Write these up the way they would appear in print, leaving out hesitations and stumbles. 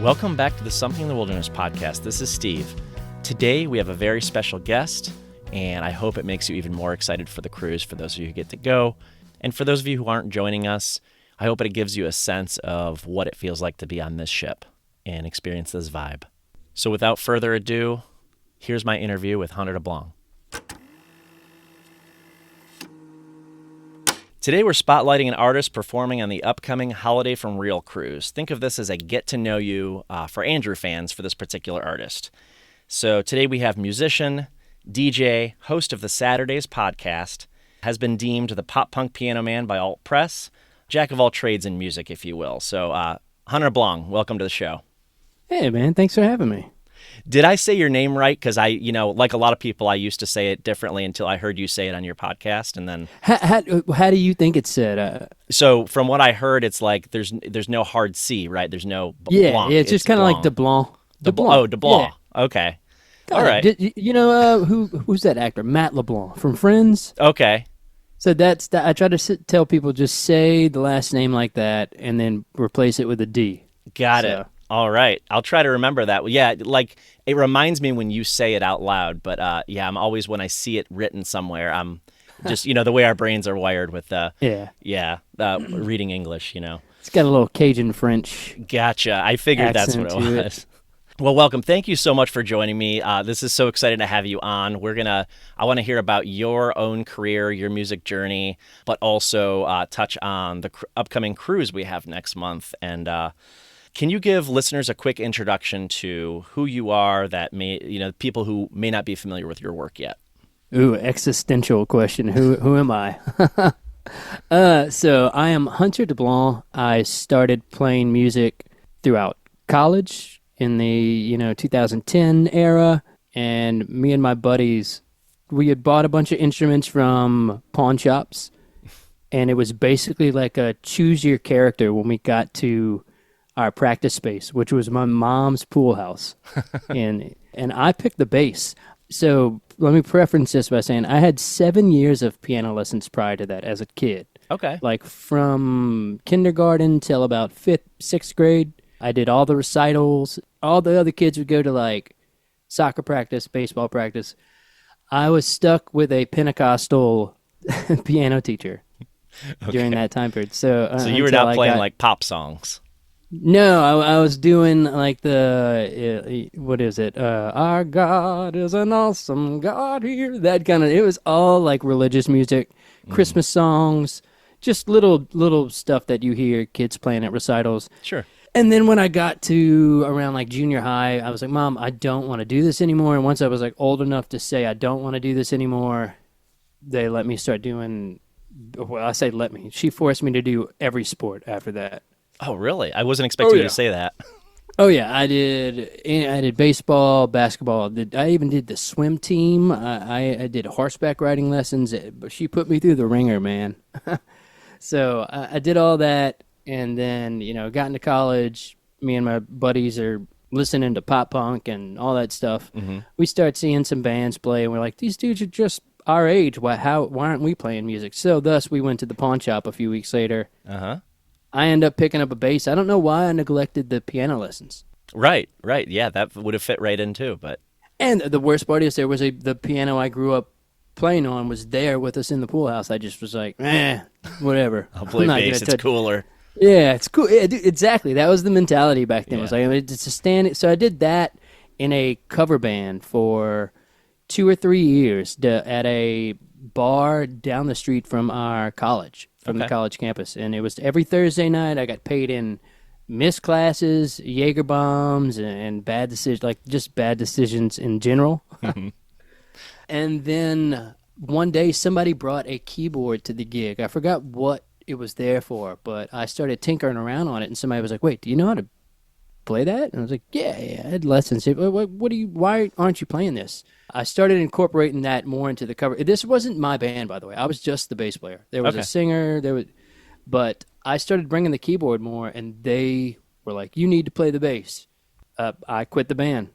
Welcome back to the Something in the Wilderness podcast. This is Steve. Today we have a very special guest, and I hope it makes you even more excited for the cruise for those of you who get to go. And for those of you who aren't joining us, I hope it gives you a sense of what it feels like to be on this ship and experience this vibe. So without further ado, here's my interview with Hunter DeBlanc. Today we're spotlighting an artist performing on the upcoming Holiday from Real cruise. Think of this as a get-to-know-you for Andrew fans for this particular artist. So today we have musician, DJ, host of the Sadurdays podcast, has been deemed the pop-punk piano man by Alt Press, jack of all trades in music, if you will. So Hunter DeBlanc, welcome to the show. Hey, man, thanks for having me. Did I say your name right? Because like a lot of people, I used to say it differently until I heard you say it on your podcast, and then. How do you think it's said? So from what I heard, it's like there's no hard C, right? There's no Blanc. Yeah, it's just kind of like DeBlanc. DeBlanc. Yeah. Okay. All right. Who's that actor? Matt LeBlanc from Friends. Okay. So I try to tell people just say the last name like that and then replace it with a D. Got it. All right. I'll try to remember that. Yeah, like it reminds me when you say it out loud, but I'm always, when I see it written somewhere, I'm just, the way our brains are wired with reading English, It's got a little Cajun French. Gotcha. I figured that's what it was. Well, welcome. Thank you so much for joining me. This is so exciting to have you on. I want to hear about your own career, your music journey, but also touch on the upcoming cruise we have next month. And can you give listeners a quick introduction to who you are, that people who may not be familiar with your work yet? Ooh, existential question. Who am I? So I am Hunter DeBlanc. I started playing music throughout college in the 2010 era, and me and my buddies, we had bought a bunch of instruments from pawn shops, and it was basically like a choose your character when we got to our practice space, which was my mom's pool house. and I picked the bass. So let me preference this by saying I had 7 years of piano lessons prior to that as a kid. Okay. Like from kindergarten till about 5th, 6th grade. I did all the recitals. All the other kids would go to like soccer practice, baseball practice. I was stuck with a Pentecostal piano teacher during that time period. So you were not playing like pop songs. No, I was doing like what is it? Our God is an awesome God here. That kind of, it was all like religious music, Christmas songs, just little stuff that you hear kids playing at recitals. Sure. And then when I got to around like junior high, I was like, Mom, I don't want to do this anymore. And once I was like old enough to say I don't want to do this anymore, they let me start doing, well, I say let me. She forced me to do every sport after that. Oh, really? I wasn't expecting you to say that. Oh, yeah. I did baseball, basketball. I even did the swim team. I did horseback riding lessons. But she put me through the ringer, man. So I did all that. And then, got into college. Me and my buddies are listening to pop punk and all that stuff. Mm-hmm. We start seeing some bands play, and we're like, these dudes are just our age. Why aren't we playing music? So thus, we went to the pawn shop a few weeks later. Uh-huh. I ended up picking up a bass. I don't know why I neglected the piano lessons. Right. Yeah, that would have fit right in too. And the worst part is the piano I grew up playing on was there with us in the pool house. I just was like, whatever. I'll play bass. It's cooler. Yeah, it's cool. Yeah, exactly. That was the mentality back then. Yeah. It was like, it's a stand. So I did that in a cover band for 2 or 3 years at a bar down the street from our college. From the college campus, and it was every Thursday night. I got paid in missed classes, Jaeger bombs, and bad decisions, like just bad decisions in general. Mm-hmm. And then one day, somebody brought a keyboard to the gig. I forgot what it was there for, but I started tinkering around on it, and somebody was like, "Wait, do you know how to play that?" And I was like, "Yeah, I had lessons." Why aren't you playing this? I started incorporating that more into the cover. This wasn't my band, by the way. I was just the bass player. There was a singer. But I started bringing the keyboard more, and they were like, "You need to play the bass." I quit the band.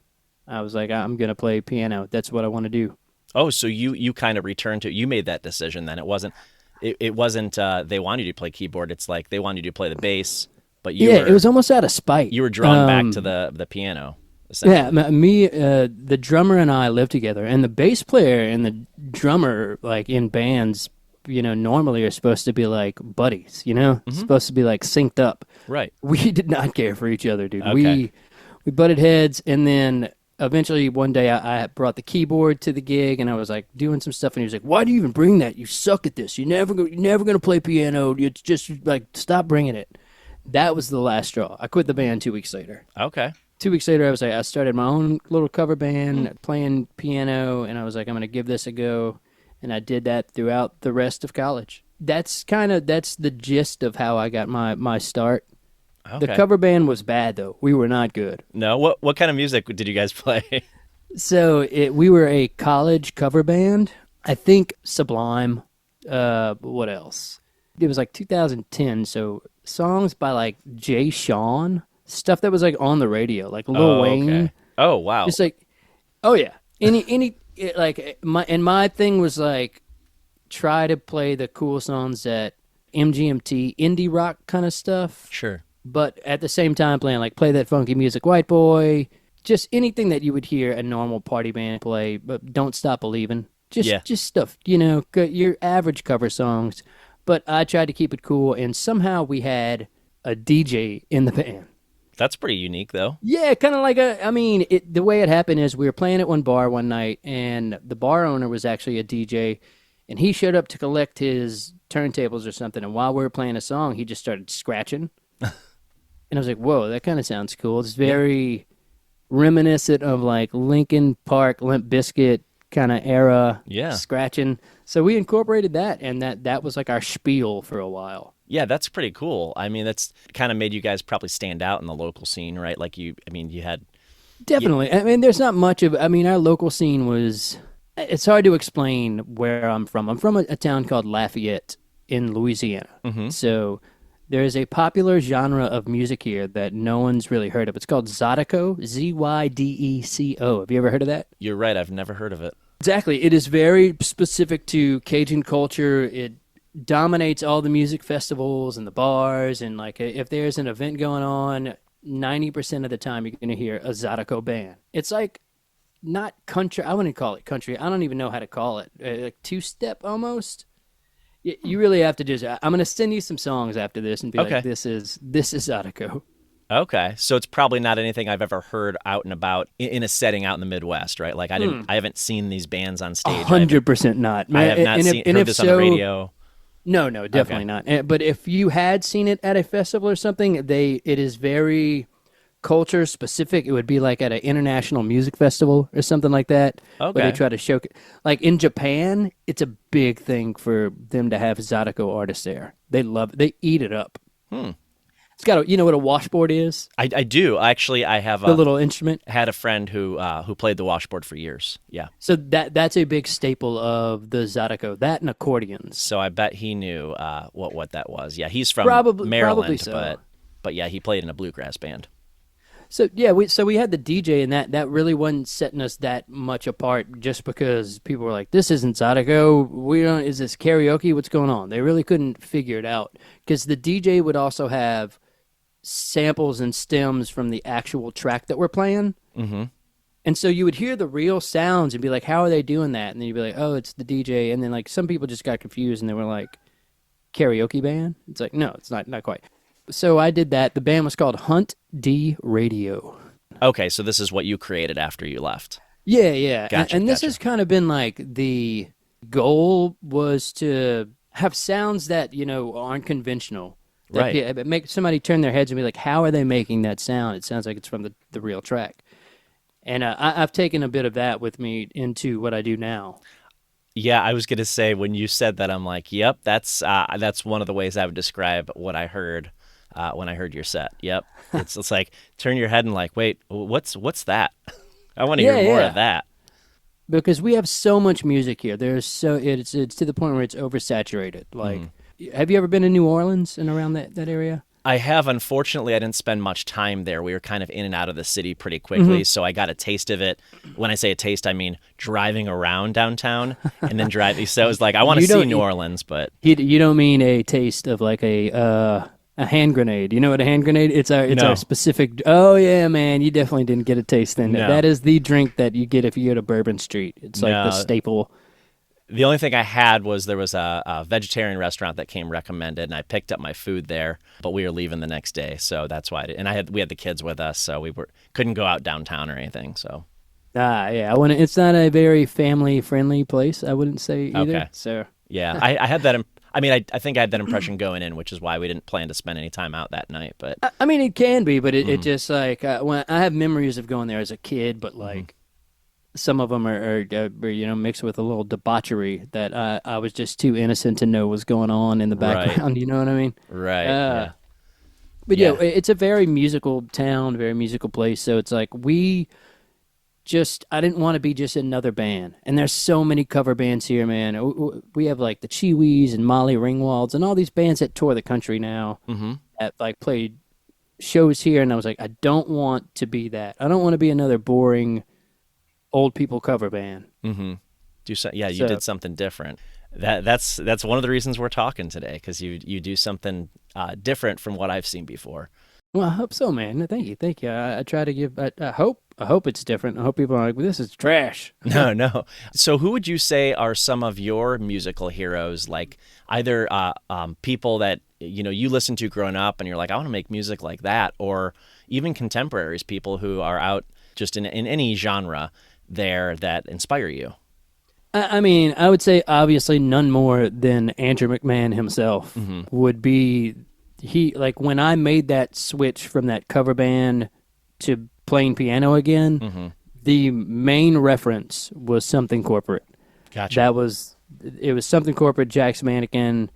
I was like, "I'm gonna play piano. That's what I want to do." Oh, so you kind of returned to, you made that decision then. It wasn't they wanted you to play keyboard. It's like they wanted you to play the bass, But it was almost out of spite. You were drawn back to the piano. Yeah, me, the drummer and I lived together, and the bass player and the drummer, like in bands, normally are supposed to be like buddies. Supposed to be like synced up. Right. We did not care for each other, dude. Okay. We butted heads, and then eventually one day I brought the keyboard to the gig, and I was like doing some stuff, and he was like, "Why do you even bring that? You suck at this. You're never gonna play piano. You just like stop bringing it." That was the last straw. I quit the band 2 weeks later. Okay. 2 weeks later, I started my own little cover band playing piano, and I was like, I'm going to give this a go. And I did that throughout the rest of college. That's the gist of how I got my start. Okay. The cover band was bad, though. We were not good. No? What kind of music did you guys play? So we were a college cover band. I think Sublime. What else? It was like 2010, so songs by like Jay Sean, stuff that was like on the radio, like Lil Wayne. Okay. Oh, wow. Just like, oh yeah, my thing was like, try to play the cool songs that MGMT, indie rock kind of stuff. Sure. But at the same time playing like Play That Funky Music, White Boy, just anything that you would hear a normal party band play, but Don't Stop Believin'. Just stuff, your average cover songs. But I tried to keep it cool, and somehow we had a DJ in the band. That's pretty unique, though. Yeah, kind of like the way it happened is we were playing at one bar one night, and the bar owner was actually a DJ, and he showed up to collect his turntables or something, and while we were playing a song, he just started scratching. And I was like, whoa, that kind of sounds cool. It's very reminiscent of like Linkin Park, Limp Bizkit kind of era scratching. So we incorporated that, and that was like our spiel for a while. Yeah, that's pretty cool. I mean, that's kind of made you guys probably stand out in the local scene, right? Like you had... Definitely. I mean, there's not much of... our local scene was... It's hard to explain where I'm from. I'm from a town called Lafayette in Louisiana. Mm-hmm. So there is a popular genre of music here that no one's really heard of. It's called Zydeco, Zydeco. Have you ever heard of that? You're right. I've never heard of it. Exactly. It is very specific to Cajun culture. It dominates all the music festivals and the bars. And like if there's an event going on, 90% of the time you're going to hear a Zydeco band. It's like not country. I wouldn't call it country. I don't even know how to call it. Like two-step almost. You really have to just... I'm going to send you some songs after this and be like, this is Zydeco. Okay, so it's probably not anything I've ever heard out and about in a setting out in the Midwest, right? Like I haven't seen these bands on stage. 100% not. I have not heard this on the radio. No, definitely not. But if you had seen it at a festival or something, it is very culture specific. It would be like at an international music festival or something like that. Okay. Where they try to show, like in Japan, it's a big thing for them to have Zydeco artists there. They love it. They eat it up. It's got you know what a washboard is? I do. Actually, I have the little instrument. Had a friend who played the washboard for years. Yeah. So that's a big staple of the Zydeco. That and accordions. So I bet he knew what that was. Yeah, he's from Maryland, probably so. But yeah, he played in a bluegrass band. So yeah, we had the DJ, and that really wasn't setting us that much apart, just because people were like, "This isn't Zydeco. Is this karaoke? What's going on?" They really couldn't figure it out, because the DJ would also have samples and stems from the actual track that we're playing. Mm-hmm. And so you would hear the real sounds and be like, how are they doing that? And then you'd be like, oh, it's the DJ. And then like some people just got confused and they were like, karaoke band? It's like, no, it's not quite. So I did that. The band was called Hunt D Radio. Okay, so this is what you created after you left. Yeah. Gotcha, and this has kind of been like the goal was to have sounds that, aren't conventional. Right. Yeah, make somebody turn their heads and be like, how are they making that sound? It sounds like it's from the real track. And I've taken a bit of that with me into what I do now. Yeah, I was going to say, when you said that, I'm like, yep, that's one of the ways I would describe what I heard when I heard your set. Yep. It's like, turn your head and like, wait, what's that? I want to hear more of that. Because we have so much music here. It's to the point where it's oversaturated. Like, have you ever been to New Orleans and around that area? I have. Unfortunately, I didn't spend much time there. We were kind of in and out of the city pretty quickly, so I got a taste of it. When I say a taste, I mean driving around downtown and then driving. So it was like, I want to see New Orleans, but... You don't mean a taste of like an a hand grenade. You know what a hand grenade? It's our specific. Oh yeah, man, you definitely didn't get a taste then. No. That is the drink that you get if you go to Bourbon Street. It's like the staple. The only thing I had was there was a vegetarian restaurant that came recommended, and I picked up my food there, but we were leaving the next day, so that's why. We had the kids with us, so we couldn't go out downtown or anything. So. Yeah. It's not a very family-friendly place, I wouldn't say either. Okay. So. Yeah, I had that. I think I had that impression going in, which is why we didn't plan to spend any time out that night. But I mean, it can be, but it just like when I have memories of going there as a kid, but like. Some of them are mixed with a little debauchery that I was just too innocent to know was going on in the background. Right. You know what I mean? Right. Yeah. But yeah, it's a very musical town, very musical place. So it's like I didn't want to be just another band. And there's so many cover bands here, man. We have like the Chiwis and Molly Ringwalds and all these bands that tour the country now that like played shows here. And I was like, I don't want to be that. I don't want to be another boring old people cover band. Mm-hmm. You did something different. That's one of the reasons we're talking today, because you do something different from what I've seen before. Well, I hope so, man. Thank you. I try to give. I hope it's different. I hope people are like, well, this is trash. No. So, who would you say are some of your musical heroes? Like either people that you listen to growing up, and you're like, I want to make music like that, or even contemporaries, people who are out just in any genre there that inspire you? I mean, I would say obviously none more than Andrew McMahon himself would be. Like when I made that switch from that cover band to playing piano again, the main reference was Something Corporate. Gotcha. It was Something Corporate, Jack's Mannequin,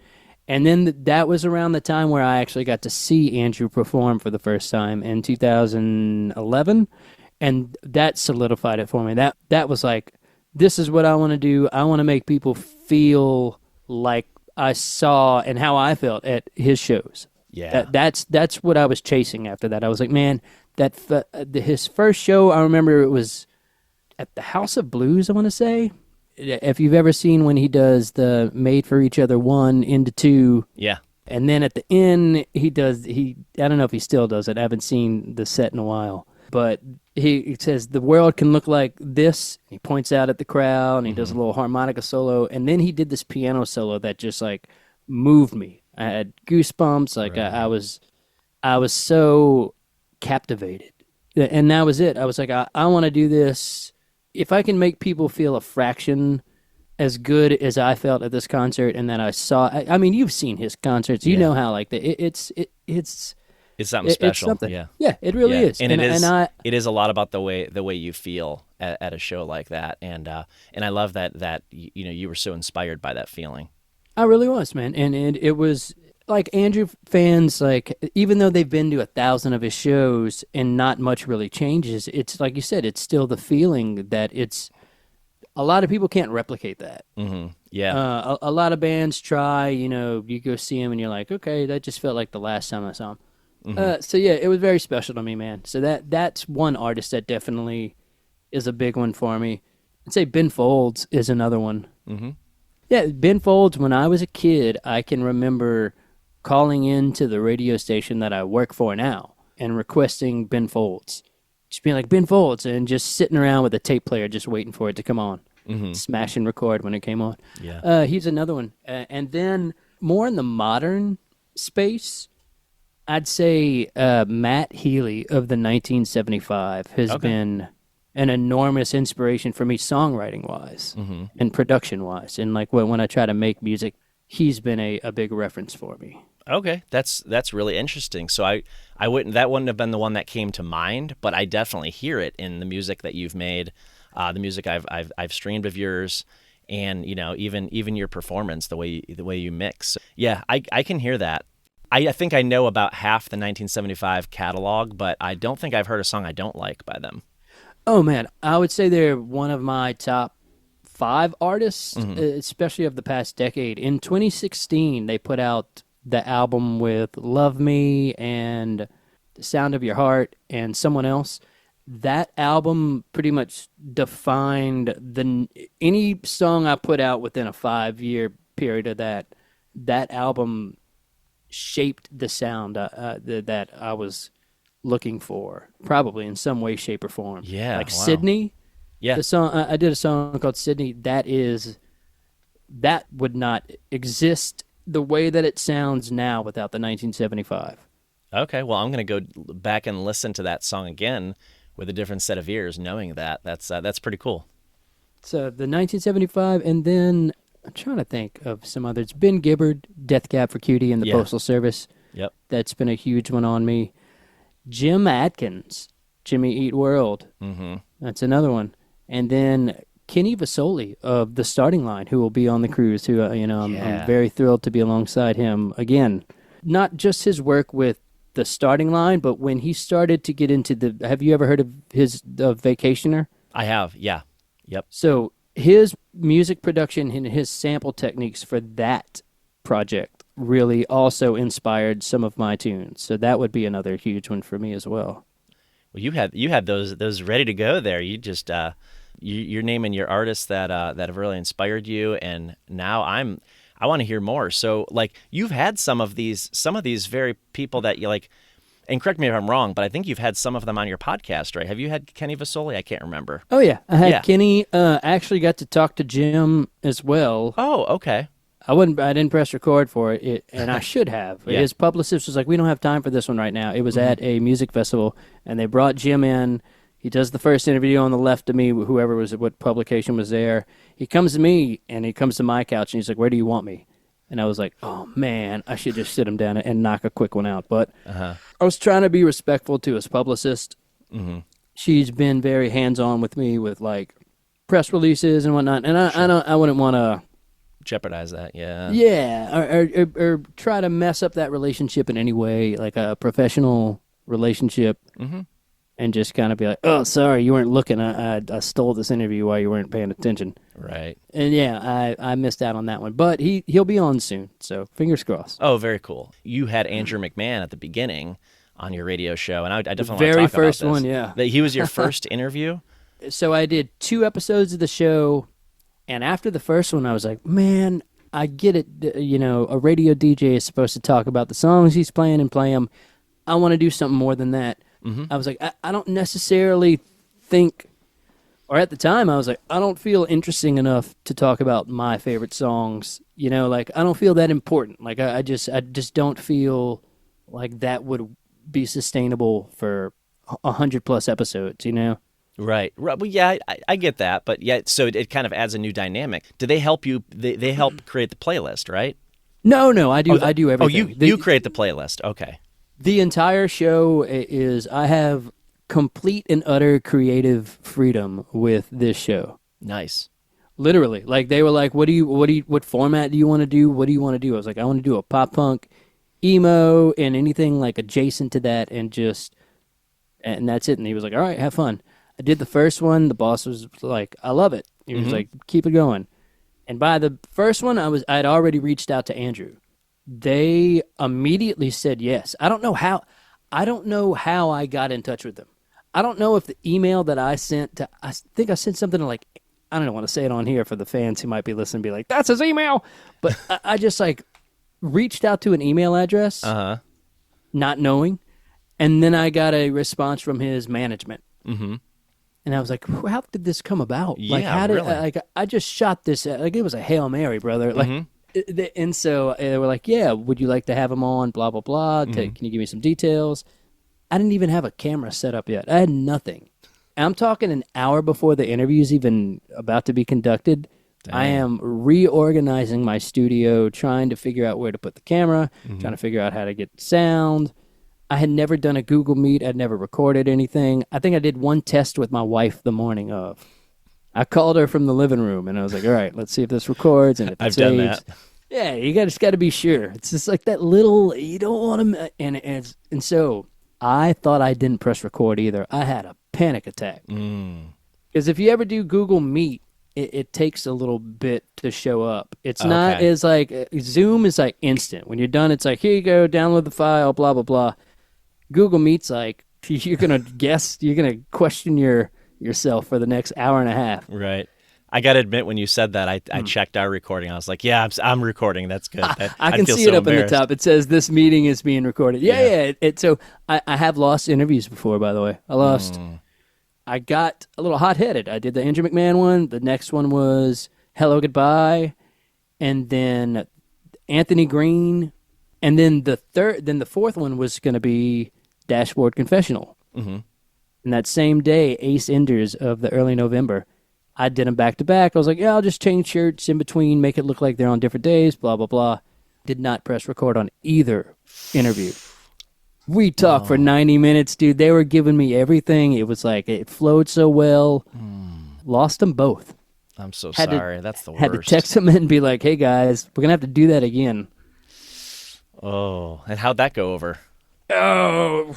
and then that was around the time where I actually got to see Andrew perform for the first time in 2011. And that solidified it for me. That was like, this is what I want to do. I want to make people feel like I saw and how I felt at his shows. Yeah, that's what I was chasing after that. I was like, man, his first show, I remember it was at the House of Blues, I want to say. If you've ever seen when he does the Made for Each Other 1 into 2. Yeah. And then at the end, I don't know if he still does it. I haven't seen the set in a while. But he says, the world can look like this. He points out at the crowd, and he does a little harmonica solo. And then he did this piano solo that just, like, moved me. I had goosebumps. Like, right. I was so captivated. And that was it. I was like, I want to do this. If I can make people feel a fraction as good as I felt at this concert and that I saw. I mean, you've seen his concerts. You know how, like, it's something special. It's something. Yeah, it really is. And it is a lot about the way you feel at a show like that. And I love that you were so inspired by that feeling. I really was, man. And it was like Andrew fans, like, even though they've been to 1,000 of his shows and not much really changes, it's like you said, it's still the feeling that it's. A lot of people can't replicate that. Mm-hmm. Yeah. A lot of bands try. You go see them and you're like, okay, that just felt like the last time I saw them. Mm-hmm. So yeah, it was very special to me, man. So that's one artist that definitely is a big one for me. I'd say Ben Folds is another one. Mm-hmm. Yeah, Ben Folds, when I was a kid, I can remember calling into the radio station that I work for now and requesting Ben Folds. Just being like, Ben Folds, and just sitting around with a tape player just waiting for it to come on. Mm-hmm. Smash and record when it came on. Yeah. He's another one. And then more in the modern space, I'd say Matt Healy of the 1975 has been an enormous inspiration for me songwriting-wise and production-wise. And like when I try to make music, he's been a big reference for me. Okay, that's really interesting. So that wouldn't have been the one that came to mind, but I definitely hear it in the music that you've made, the music I've streamed of yours, and even your performance, the way you mix. Yeah, I can hear that. I think I know about half the 1975 catalog, but I don't think I've heard a song I don't like by them. Oh man, I would say they're one of my top 5 artists, especially of the past decade. In 2016, they put out the album with Love Me and The Sound of Your Heart and Someone Else. That album pretty much defined any song I put out within a 5-year period of that album shaped the sound that I was looking for, probably in some way, shape, or form. Yeah, like wow. Sydney. Yeah, The song I did a song called Sydney. That would not exist the way that it sounds now without the 1975. okay. Well, I'm going to go back and listen to that song again with a different set of ears, knowing that. That's pretty cool. So the 1975, and then I'm trying to think of some others. Ben Gibbard, Death Cab for Cutie, and the Postal Service. Yep. That's been a huge one on me. Jim Adkins, Jimmy Eat World. Mm-hmm. That's another one. And then Kenny Vasoli of The Starting Line, who will be on the cruise, who, I'm very thrilled to be alongside him. Again, not just his work with The Starting Line, but when he started to get into have you ever heard of his Vacationer? I have, yeah. Yep. So his music production and his sample techniques for that project really also inspired some of my tunes. So that would be another huge one for me as well. Well, you had those ready to go there. You just you're naming your artists that have really inspired you, and now I want to hear more. So like you've had some of these very people that you like, and correct me if I'm wrong, but I think you've had some of them on your podcast, right? Have you had Kenny Vasoli? I can't remember. Oh yeah, I had Kenny. Actually got to talk to Jim as well. Oh, okay. I didn't press record for it, and I should have. Yeah. His publicist was like, "We don't have time for this one right now." It was at a music festival, and they brought Jim in. He does the first interview on the left of me, what publication was there. He comes to me, and he comes to my couch, and he's like, "Where do you want me?" And I was like, "Oh man, I should just sit him down and knock a quick one out." But I was trying to be respectful to his publicist. Mm-hmm. She's been very hands-on with me with like press releases and whatnot, and I wouldn't want to jeopardize that, yeah. Yeah, or try to mess up that relationship in any way, like a professional relationship, and just kind of be like, "Oh, sorry, you weren't looking. I stole this interview while you weren't paying attention." Right. And yeah, I missed out on that one, but he'll be on soon, so fingers crossed. Oh, very cool. You had Andrew McMahon at the beginning on your radio show, and I definitely want to talk very about first this. one, yeah. That he was your first interview? So I did 2 episodes of the show. And after the first one, I was like, man, I get it. A radio DJ is supposed to talk about the songs he's playing and play them. I want to do something more than that. Mm-hmm. I was like, I don't necessarily think, or at the time, I was like, I don't feel interesting enough to talk about my favorite songs. Like I don't feel that important. Like I just don't feel like that would be sustainable for 100+ episodes, Right. Well, yeah, I get that, but yeah, so it kind of adds a new dynamic. Do they help you? They help create the playlist, right? No, I do. I do everything. Oh, you create the playlist. Okay. The entire show is I have complete and utter creative freedom with this show. Nice. Literally, like they were like, "What format do you want to do? What do you want to do?" I was like, "I want to do a pop punk, emo, and anything like adjacent to that, and that's it." And he was like, "All right, have fun." I did the first one. The boss was like, "I love it." He was like, "Keep it going." And by the first one, I'd already reached out to Andrew. They immediately said yes. I don't know how I got in touch with them. I don't know if the email that I sent to, I think I sent something to like, I don't want to say it on here for the fans who might be listening, be like, "That's his email." But I just like reached out to an email address, not knowing, and then I got a response from his management. Mm-hmm. And I was like, "How did this come about? Yeah, like, how did really? I just shot this? Like, it was a Hail Mary, brother." Like, and so they were like, "Yeah, would you like to have him on? Blah blah blah. Can you give me some details?" I didn't even have a camera set up yet. I had nothing. I'm talking an hour before the interview's even about to be conducted. Dang. I am reorganizing my studio, trying to figure out where to put the camera, trying to figure out how to get sound. I had never done a Google Meet. I'd never recorded anything. I think I did one test with my wife the morning of. I called her from the living room, and I was like, "All right, let's see if this records." And if I've saves. done that. Yeah, you just got to be sure. It's just like that little, you don't want to, and so I thought I didn't press record either. I had a panic attack. Because if you ever do Google Meet, it takes a little bit to show up. It's not as like, Zoom is like instant. When you're done, it's like, here you go, download the file, blah, blah, blah. Google Meet's like, you're going to question yourself for the next hour and a half. Right. I got to admit, when you said that, I checked our recording. I was like, yeah, I'm recording. That's good. I can see it up in the top. It says this meeting is being recorded. Yeah. So I have lost interviews before, by the way. I got a little hot-headed. I did the Andrew McMahon one. The next one was Hello Goodbye, and then Anthony Green, and then the fourth one was going to be Dashboard Confessional. Mm-hmm. And that same day, Ace Enders of the early November, I did them back to back. I was like, yeah, I'll just change shirts in between, make it look like they're on different days, blah, blah, blah. Did not press record on either interview. We talked for 90 minutes, dude. They were giving me everything. It was like, it flowed so well. Lost them both. I'm so sorry. That's the worst. Had to text them and be like, hey, guys, we're going to have to do that again. Oh, and how'd that go over? Oh,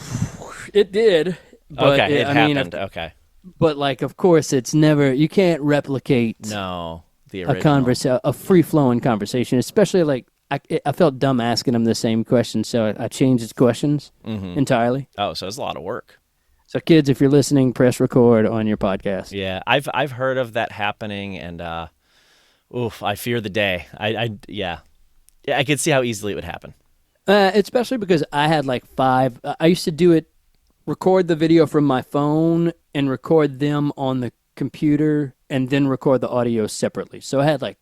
it did. But okay, it happened. Okay. But, like, of course, it's never, you can't replicate the original. a free-flowing conversation, especially, like, I felt dumb asking him the same question, so I changed his questions entirely. Oh, so it's a lot of work. So, kids, if you're listening, press record on your podcast. Yeah, I've heard of that happening, and I fear the day. I could see how easily it would happen. Especially because I had like 5. I used to do it, record the video from my phone and record them on the computer, and then record the audio separately. So I had like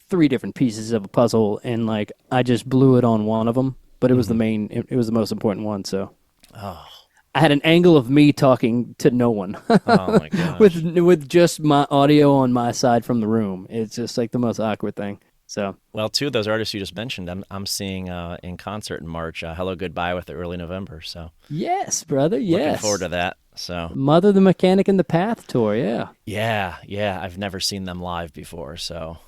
3 different pieces of a puzzle, and like I just blew it on one of them, but it was it was the most important one. So I had an angle of me talking to no one. Oh my gosh. with just my audio on my side from the room. It's just like the most awkward thing. So, well, 2 of those artists you just mentioned, I'm seeing in concert in March. Hello Goodbye with the early November. So yes, brother. Yes, looking forward to that. So Mother the Mechanic and the Path tour. Yeah. I've never seen them live before. So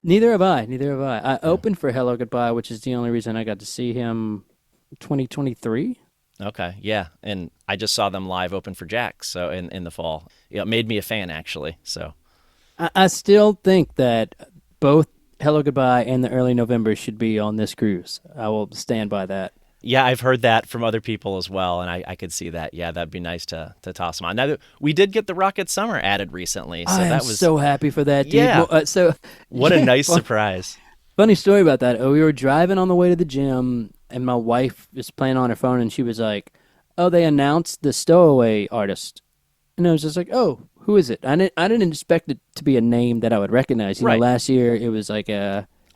neither have I. I opened for Hello Goodbye, which is the only reason I got to see him. 2023. Okay, yeah, and I just saw them live open for Jax. So in the fall, it made me a fan actually. So I still think that both Hello Goodbye and the early November should be on this cruise. I will stand by that. Yeah, I've heard that from other people as well, and I could see that. Yeah, that'd be nice to toss them on. Now, we did get the Rocket Summer added recently, so I am so happy for that, dude. Yeah. Well, what a nice surprise. Funny story about that. We were driving on the way to the gym, and my wife was playing on her phone, and she was like, oh, they announced the Stowaway artist. And I was just like, oh, who is it? I didn't expect it to be a name that I would recognize. You know, last year it was like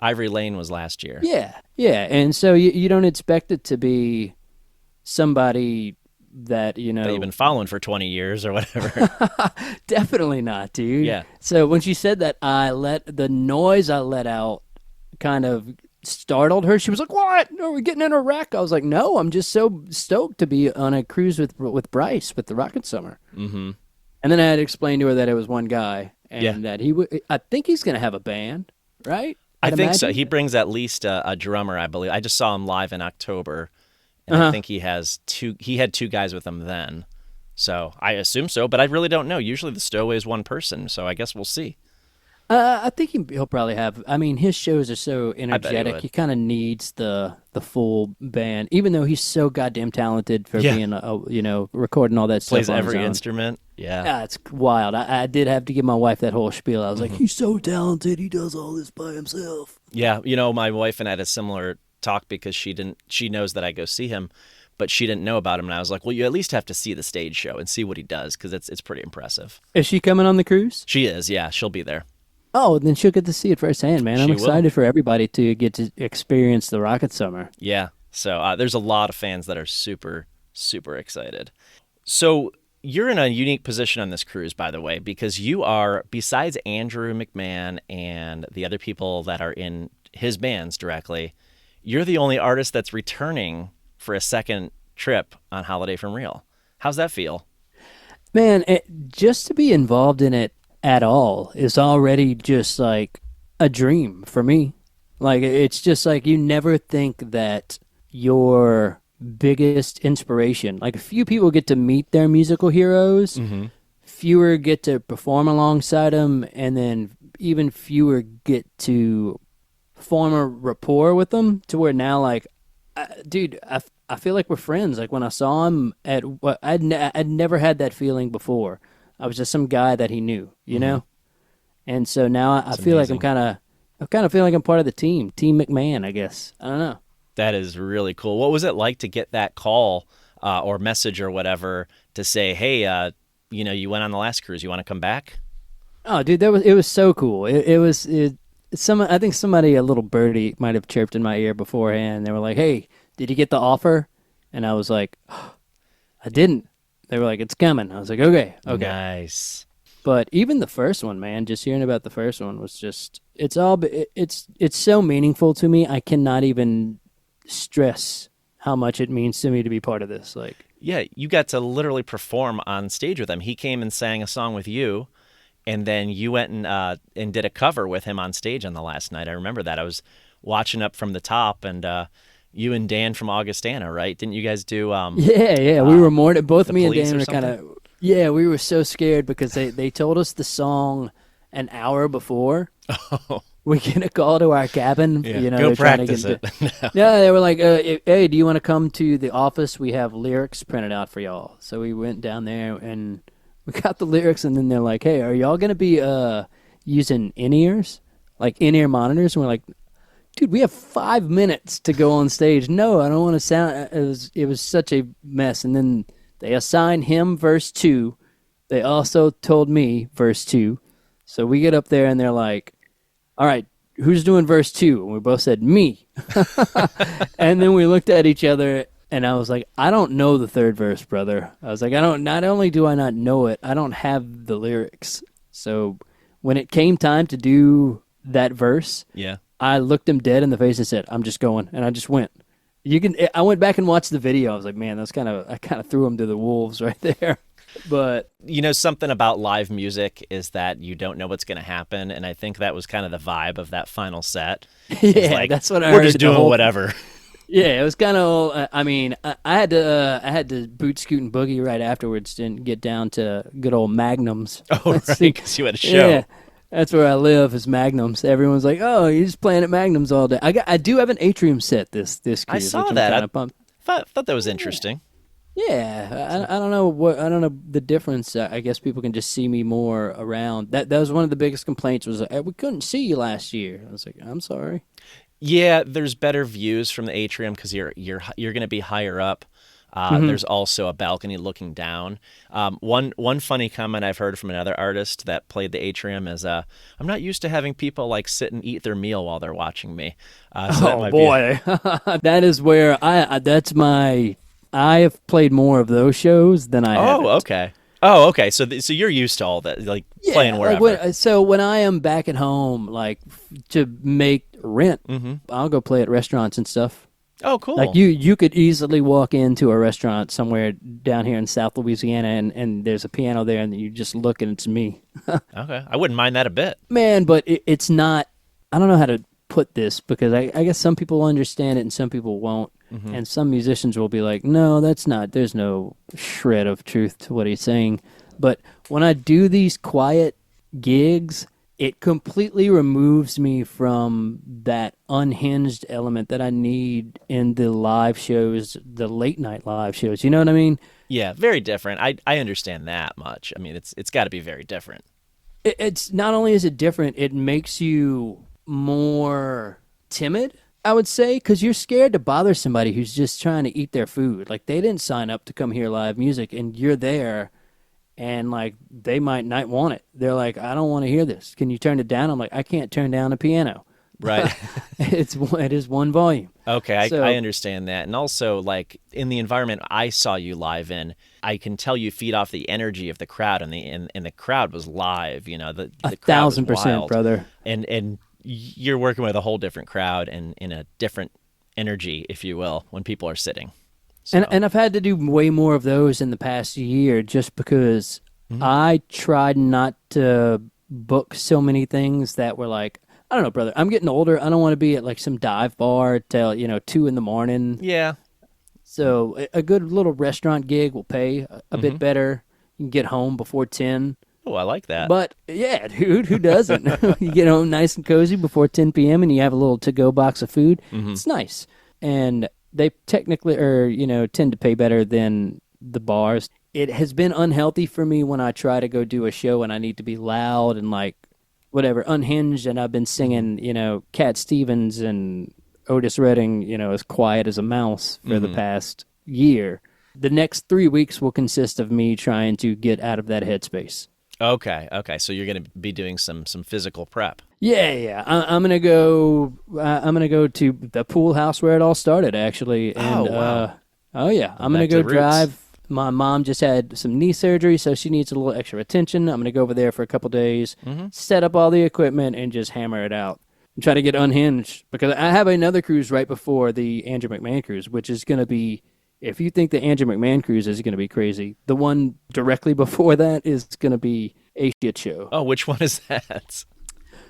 Ivory Lane was last year. Yeah. And so you don't expect it to be somebody that, you know. that you've been following for 20 years or whatever. Definitely not, dude. Yeah. So when she said that, the noise I let out kind of startled her. She was like, what? Are we getting in a wreck? I was like, no, I'm just so stoked to be on a cruise with Bryce with the Rocket Summer. Mm-hmm. And then I had to explain to her that it was one guy, and that I think he's going to have a band, right? I think so. He brings at least a drummer, I believe. I just saw him live in October, and I think he had 2 guys with him then. So I assume so, but I really don't know. Usually the Stowaway is one person, so I guess we'll see. I think he'll probably have. I mean, his shows are so energetic. He kind of needs the full band, even though he's so goddamn talented for being recording all that stuff. Plays every instrument. Yeah, it's wild. I did have to give my wife that whole spiel. I was like, he's so talented. He does all this by himself. Yeah, my wife and I had a similar talk because she knows that I go see him, but she didn't know about him, and I was like, well, you at least have to see the stage show and see what he does because it's pretty impressive. Is she coming on the cruise? She is. Yeah, she'll be there. Oh, then she'll get to see it firsthand, man. I'm excited for everybody to get to experience the Rocket Summer. Yeah, so there's a lot of fans that are super, super excited. So you're in a unique position on this cruise, by the way, because you are, besides Andrew McMahon and the other people that are in his bands directly, you're the only artist that's returning for a second trip on Holiday from Real. How's that feel? Man, just to be involved in it at all is already just like a dream for me. Like, it's just like you never think that your biggest inspiration, like a few people get to meet their musical heroes, fewer get to perform alongside them, and then even fewer get to form a rapport with them to where now, like, dude, I feel like we're friends. Like when I saw him I'd never had that feeling before. I was just some guy that he knew, you know? And so now I feel like I kind of feel like I'm part of the team, Team McMahon, I guess. I don't know. That is really cool. What was it like to get that call or message or whatever to say, hey, you went on the last cruise. You want to come back? Oh, dude, it was so cool. I think somebody, a little birdie, might have chirped in my ear beforehand. They were like, "Hey, did you get the offer?" And I was like, oh, "I didn't." They were like, "It's coming." I was like, "Okay." Nice. But even the first one, man, just hearing about the first one was just it's so meaningful to me. I cannot even stress how much it means to me to be part of this. Like, yeah, you got to literally perform on stage with him. He came and sang a song with you. And then you went and did a cover with him on stage on the last night. I remember that. I was watching up from the top, and you and Dan from Augustana, right? Didn't you guys do? Yeah. We were more. Both me and Dan were kind of. Yeah, we were so scared because they told us the song an hour before. Oh. We get a call to our cabin. Yeah. Go practice it. No, they were like, "Hey, do you want to come to the office? We have lyrics printed out for y'all." So we went down there and. We got the lyrics, and then they're like, "Hey, are y'all gonna be using in-ears, like in-ear monitors?" And we're like, "Dude, we have 5 minutes to go on stage. No, I don't want to sound." It was such a mess. And then they assigned him verse 2. They also told me verse 2. So we get up there, and they're like, "All right, who's doing verse 2?" And we both said, "Me." And then we looked at each other. And I was like, I don't know the third verse, brother. I was like, not only do I not know it, I don't have the lyrics. So when it came time to do that verse, yeah, I looked him dead in the face and said, I'm just going. And I just went. I went back and watched the video. I was like, man, I kind of threw him to the wolves right there. But something about live music is that you don't know what's going to happen. And I think that was kind of the vibe of that final set. Yeah, like, that's what I heard. We're just doing whatever. Yeah, it was kind of. I mean, I had to boot scoot and boogie right afterwards and get down to good old Magnums. Oh, right, because you had a show. Yeah, that's where I live is Magnums. Everyone's like, "Oh, you're just playing at Magnums all day." I do have an atrium set this cruise. I saw that. I thought that was interesting. Yeah, I don't know the difference. I guess people can just see me more around. That was one of the biggest complaints was we couldn't see you last year. I was like, I'm sorry. Yeah, there's better views from the atrium because you're going to be higher up. There's also a balcony looking down. One funny comment I've heard from another artist that played the atrium is, "I'm not used to having people like sit and eat their meal while they're watching me." So boy, that is where I have played more of those shows than I have. Oh, okay. So you're used to all that, like playing wherever. So when I am back at home, like to make rent, I'll go play at restaurants and stuff. Oh, cool. Like you could easily walk into a restaurant somewhere down here in South Louisiana and there's a piano there and you just look and it's me. Okay. I wouldn't mind that a bit. Man, but it's not, I don't know how to put this because I guess some people will understand it and some people won't. And some musicians will be like, no, there's no shred of truth to what he's saying. But when I do these quiet gigs, it completely removes me from that unhinged element that I need in the live shows, the late night live shows. You know what I mean? Yeah, very different. I understand that much. I mean, it's got to be very different. It's not only is it different, it makes you more timid, I would say, because you're scared to bother somebody who's just trying to eat their food. Like, they didn't sign up to come hear live music, and you're there, and, like, they might not want it. They're like, I don't want to hear this. Can you turn it down? I'm like, I can't turn down a piano. Right. It is one volume. Okay, I understand that. And also, like, in the environment I saw you live in, I can tell you feed off the energy of the crowd, and the crowd was live, you know. The 1,000%, brother. And you're working with a whole different crowd and in a different energy, if you will, when people are sitting. So. And I've had to do way more of those in the past year just because I tried not to book so many things that were like, I don't know, brother, I'm getting older. I don't want to be at like some dive bar till, 2 a.m. Yeah. So a good little restaurant gig will pay a bit better. You can get home before 10. Oh, I like that. But, yeah, dude, who doesn't? You get home nice and cozy before 10 p.m. and you have a little to-go box of food. It's nice. And they technically tend to pay better than the bars. It has been unhealthy for me when I try to go do a show and I need to be loud and, like, whatever, Unhinged, and I've been singing, Cat Stevens and Otis Redding, as quiet as a mouse for the past year. The next 3 weeks will consist of me trying to get out of that headspace. Okay. So you're going to be doing some physical prep. Yeah. I'm gonna go. I'm gonna go to the pool house where it all started, actually. And, wow. I'm gonna go drive. My mom just had some knee surgery, so she needs a little extra attention. I'm gonna go over there for a couple days, set up all the equipment, and just hammer it out. And try to get unhinged, because I have another cruise right before the Andrew McMahon cruise, which is gonna be. If you think the Andrew McMahon cruise is going to be crazy, the one directly before that is going to be a shit show. Oh, which one is that?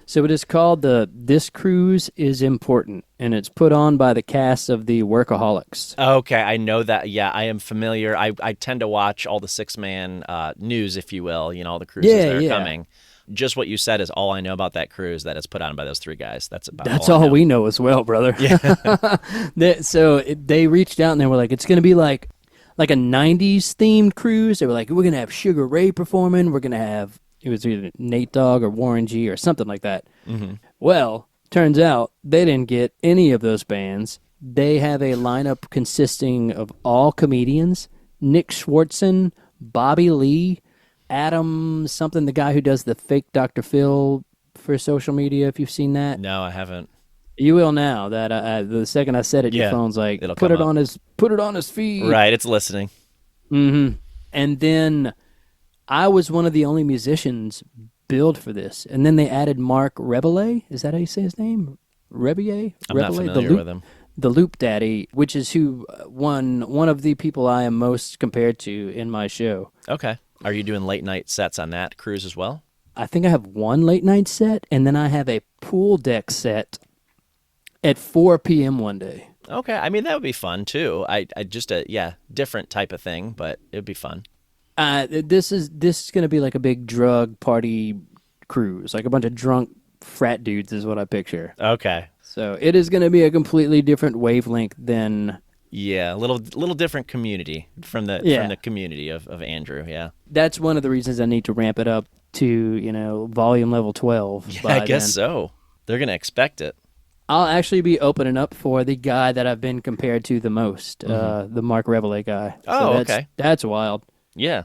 So it is called This Cruise is Important, and it's put on by the cast of the Workaholics. Okay, I know that. Yeah, I am familiar. I tend to watch all the six-man news, if you will, all the cruises that are coming. Just what you said is all I know about that cruise that is put on by those three guys. That's all we know as well, brother. Yeah. They reached out and they were like, it's going to be like a 90s themed cruise. They were like, we're going to have Sugar Ray performing. We're going to have, it was either Nate Dogg or Warren G or something like that. Mm-hmm. Well, turns out they didn't get any of those bands. They have a lineup consisting of all comedians, Nick Swartzen, Bobby Lee, Adam something, the guy who does the fake Dr. Phil for social media, if you've seen that. No, I haven't. You will now. That the second I said it, your phone's like, put it on his feed. Right, it's listening. Mm-hmm. And then I was one of the only musicians billed for this. And then they added Mark Rebele. Is that how you say his name? Rebele? I'm not familiar with him. The Loop Daddy, which is who one of the people I am most compared to in my show. Okay. Are you doing late night sets on that cruise as well? I think I have one late night set, and then I have a pool deck set at 4 p.m. one day. Okay, I mean that would be fun too. I just different type of thing, but it would be fun. This is going to be like a big drug party cruise, like a bunch of drunk frat dudes is what I picture. Okay, so it is going to be a completely different wavelength than. Yeah, a little different community from the community of Andrew. Yeah, that's one of the reasons I need to ramp it up to volume level 12. Yeah, I guess so. They're gonna expect it. I'll actually be opening up for the guy that I've been compared to the most, the Mark Rebele guy. Oh, okay, that's wild. Yeah.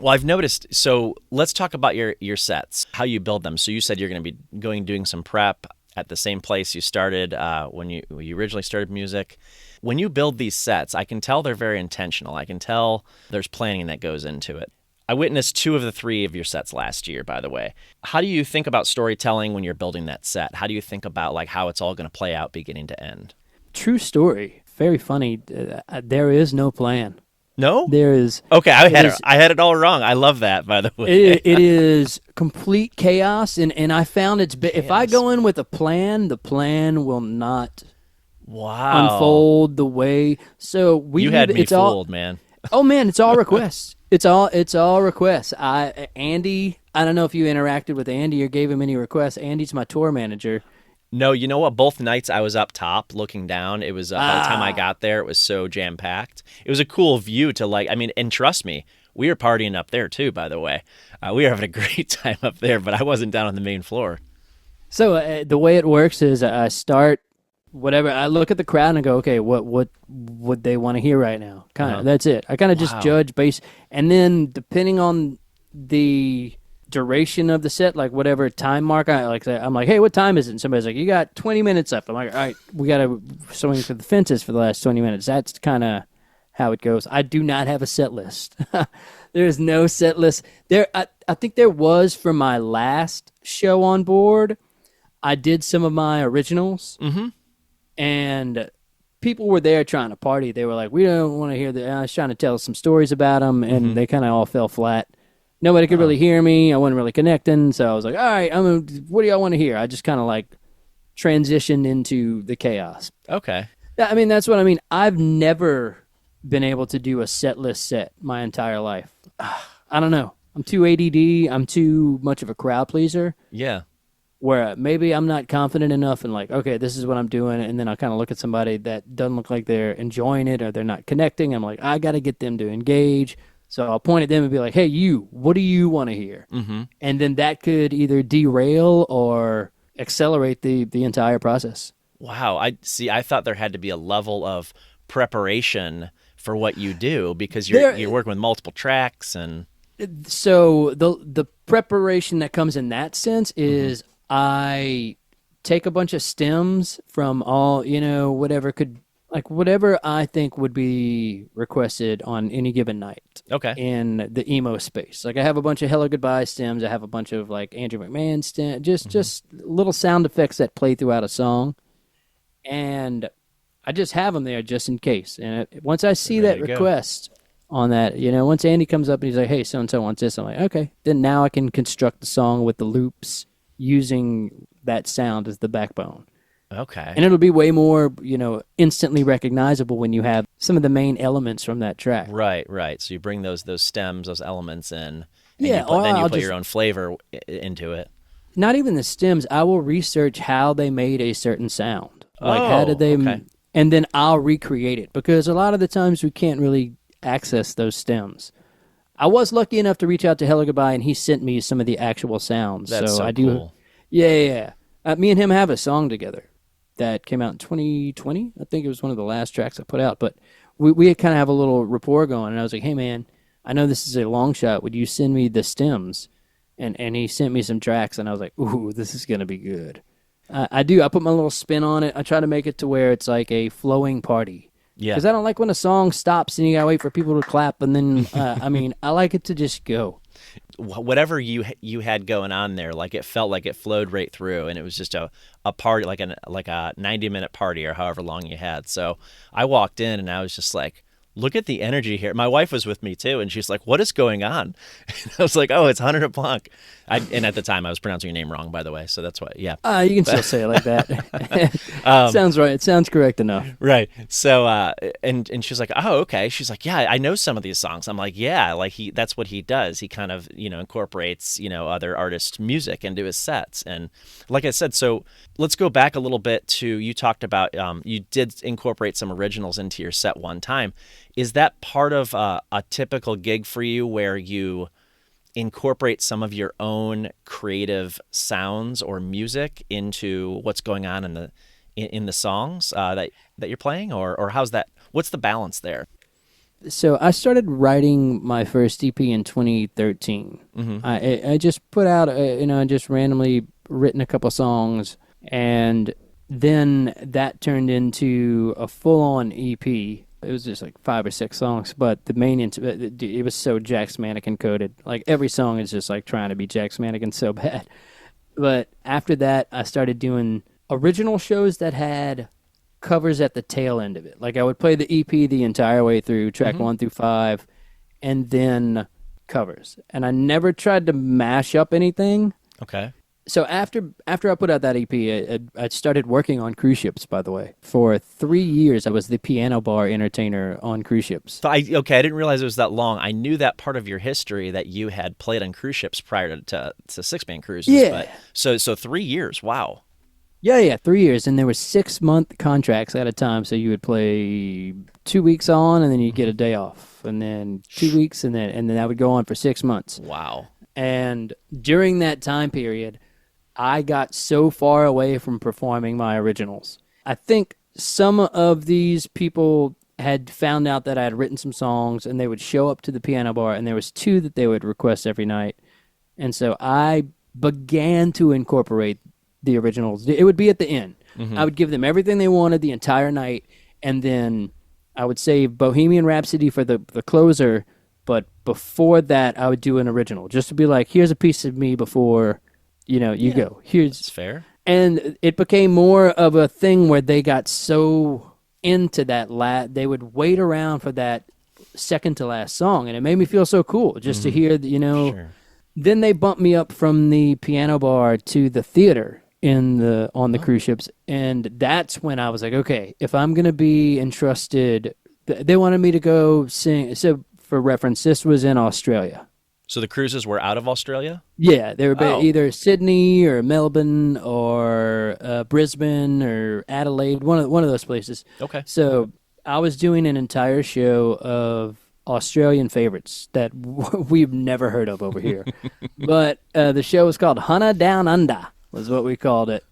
Well, I've noticed. So let's talk about your sets, how you build them. So you said you're going to be doing some prep at the same place you started when you originally started music. When you build these sets, I can tell they're very intentional. I can tell there's planning that goes into it. I witnessed 2 of the 3 of your sets last year, by the way. How do you think about storytelling when you're building that set? How do you think about like how it's all going to play out beginning to end? True story. Very funny. There is no plan. No? There is. Okay, I had it all wrong. I love that, by the way. It is complete chaos, and I found if I go in with a plan, the plan will not unfold the way. So you had me fooled, man. Oh man, it's all requests. It's all requests. Andy, I don't know if you interacted with Andy or gave him any requests. Andy's my tour manager. No, you know what? Both nights I was up top looking down. It was by the time I got there, it was so jam packed. It was a cool view to and trust me, we were partying up there too. By the way, we were having a great time up there, but I wasn't down on the main floor. So the way it works is I start whatever. I look at the crowd and I go, okay, what would they want to hear right now? Kind of. That's it. I kind of just judge base, and then depending on the duration of the set, like whatever time mark I'm like, hey, what time is it? And somebody's like, you got 20 minutes left. I'm like, all right, we got to swing for the fences for the last 20 minutes. That's kind of how it goes. I do not have a set list. There is no set list. I think there was for my last show on board. I did some of my originals, and people were there trying to party. They were like, we don't want to hear that. I was trying to tell some stories about them, and they kind of all fell flat. Nobody could really hear me. I wasn't really connecting. So I was like, all right, what do y'all want to hear? I just kind of like transitioned into the chaos. Okay. I mean, that's what I mean. I've never been able to do a set list set my entire life. I don't know. I'm too ADD. I'm too much of a crowd pleaser. Yeah. Where maybe I'm not confident enough and like, okay, this is what I'm doing. And then I kind of look at somebody that doesn't look like they're enjoying it or they're not connecting. I'm like, I got to get them to engage. So I'll point at them and be like, hey, you, what do you want to hear? Mm-hmm. And then that could either derail or accelerate the entire process. Wow. I thought there had to be a level of preparation for what you do because you're working with multiple tracks and... So the preparation that comes in that sense is I take a bunch of stems from all, whatever I think would be requested on any given night. Okay. In the emo space. Like I have a bunch of Hello Goodbye stems. I have a bunch of like Andrew McMahon stems, just little sound effects that play throughout a song. And I just have them there just in case. And once I see that request on that, once Andy comes up and he's like, hey, so-and-so wants this, I'm like, okay. Then now I can construct the song with the loops using that sound as the backbone. Okay. And it'll be way more, instantly recognizable when you have some of the main elements from that track. Right. So you bring those stems, those elements in, and then you put your own flavor into it. Not even the stems. I will research how they made a certain sound. Like how did they... Okay. And then I'll recreate it because a lot of the times we can't really access those stems. I was lucky enough to reach out to Hello Goodbye and he sent me some of the actual sounds. That's so I cool. Yeah. Me and him have a song together that came out in 2020. I think it was one of the last tracks I put out, but we kind of have a little rapport going. And I was like, hey man, I know this is a long shot. Would you send me the stems? And he sent me some tracks and I was like, ooh, this is going to be good. I do. I put my little spin on it. I try to make it to where it's like a flowing party. Yeah. Because I don't like when a song stops and you got to wait for people to clap. And then, I like it to just go. Whatever you had going on there, like it felt like it flowed right through, and it was just a party, like a 90-minute party or however long you had. So I walked in and I was just like, look at the energy here. My wife was with me too, and she's like, what is going on? And I was like, oh, it's Hunter DeBlanc. And at the time, I was pronouncing your name wrong, by the way, so that's why, yeah. You can still say it like that. Sounds right. It sounds correct enough. Right. So, and she's like, oh, okay. She's like, yeah, I know some of these songs. I'm like, yeah, like that's what he does. He kind of, incorporates, other artists' music into his sets. And like I said, so let's go back a little bit to, you talked about, you did incorporate some originals into your set one time. Is that part of a typical gig for you where you incorporate some of your own creative sounds or music into what's going on in the songs that you're playing, or how's that? What's the balance there? So I started writing my first EP in 2013. Mm-hmm. I just put out, just randomly written a couple songs, and then that turned into a full-on EP. It was just like 5 or 6 songs, but the main, it was so Jack's Mannequin coded. Like every song is just like trying to be Jack's Mannequin so bad. But after that, I started doing original shows that had covers at the tail end of it. Like I would play the EP the entire way through, track 1 through 5, and then covers. And I never tried to mash up anything. Okay. So after I put out that EP, I started working on cruise ships, by the way. For 3 years, I was the piano bar entertainer on cruise ships. So I didn't realize it was that long. I knew that part of your history that you had played on cruise ships prior to six-man cruises. Yeah. But, so 3 years, wow. Yeah, 3 years. And there were 6-month contracts at a time. So you would play 2 weeks on, and then you'd get a day off. And then 2 weeks, and then that would go on for 6 months. Wow. And during that time period, I got so far away from performing my originals. I think some of these people had found out that I had written some songs, and they would show up to the piano bar, and there was 2 that they would request every night. And so I began to incorporate the originals. It would be at the end. Mm-hmm. I would give them everything they wanted the entire night, and then I would save Bohemian Rhapsody for the closer, but before that, I would do an original, just to be like, here's a piece of me before... you go. That's fair. And it became more of a thing where they got so into that they would wait around for that second to last song, and it made me feel so cool just to hear, Sure. Then they bumped me up from the piano bar to the theater on the cruise ships, and that's when I was like, okay, if I'm going to be entrusted, they wanted me to go sing. So for reference, this was in Australia. So the cruises were out of Australia? Yeah, they were either Sydney or Melbourne or Brisbane or Adelaide, one of those places. Okay. So I was doing an entire show of Australian favorites that we've never heard of over here. But the show was called Hunter Down Under, was what we called it.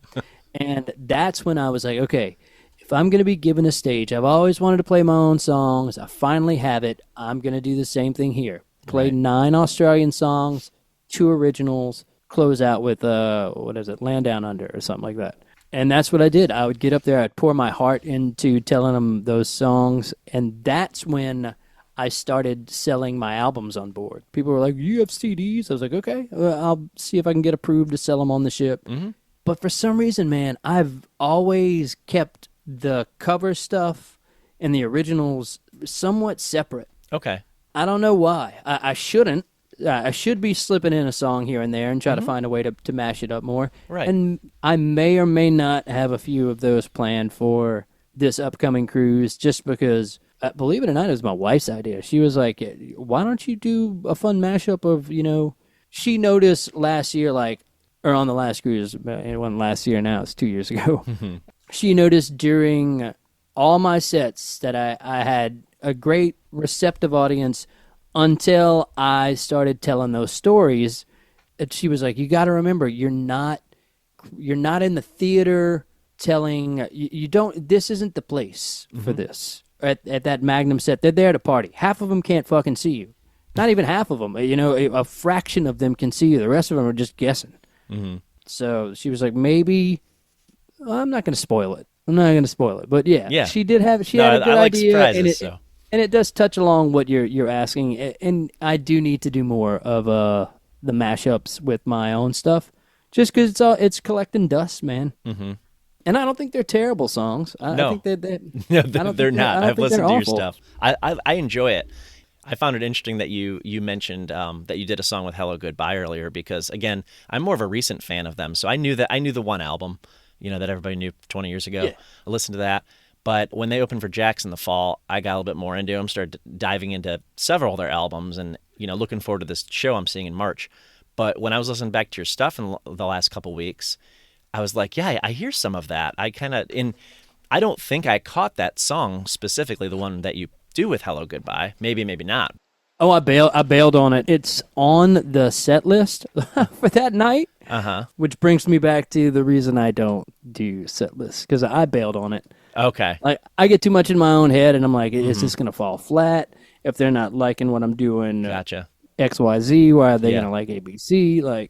And that's when I was like, okay, if I'm going to be given a stage, I've always wanted to play my own songs. I finally have it. I'm going to do the same thing here. Play 9 Australian songs, 2 originals, close out with, Land Down Under or something like that. And that's what I did. I would get up there, I'd pour my heart into telling them those songs, and that's when I started selling my albums on board. People were like, you have CDs? I was like, okay, I'll see if I can get approved to sell them on the ship. Mm-hmm. But for some reason, man, I've always kept the cover stuff and the originals somewhat separate. Okay. I don't know why. I shouldn't. I should be slipping in a song here and there and try to find a way to mash it up more. Right. And I may or may not have a few of those planned for this upcoming cruise just because, believe it or not, it was my wife's idea. She was like, why don't you do a fun mashup of, she noticed last year, or on the last cruise, it wasn't last year now, it's 2 years ago. She noticed during all my sets that I had a great receptive audience until I started telling those stories. And she was like, you got to remember, you're not in the theater telling, you don't, this isn't the place for this. At that Magnum set, they're there to party. Half of them can't fucking see you. Not even half of them. A fraction of them can see you. The rest of them are just guessing. Mm-hmm. So she was like, maybe, I'm not going to spoil it. But yeah. She had a good idea. Surprises, and it does touch along what you're asking. And I do need to do more of the mashups with my own stuff, just because it's collecting dust, man. Mm-hmm. And I don't think they're terrible songs. I think they're not. I've listened to your stuff. I enjoy it. I found it interesting that you mentioned that you did a song with Hello Goodbye earlier because, again, I'm more of a recent fan of them. So I knew the one album, that everybody knew 20 years ago. Yeah. I listened to that. But when they opened for Jax in the fall, I got a little bit more into them, started diving into several of their albums and, looking forward to this show I'm seeing in March. But when I was listening back to your stuff in the last couple weeks, I was like, yeah, I hear some of that. I don't think I caught that song specifically, the one that you do with Hello Goodbye. Maybe not. Oh, I bailed on it. It's on the set list for that night. Uh-huh. Which brings me back to the reason I don't do set lists, because I bailed on it. Okay. I get too much in my own head, and I'm like, is this going to fall flat? If they're not liking what I'm doing, gotcha. XYZ, why are they going to like ABC?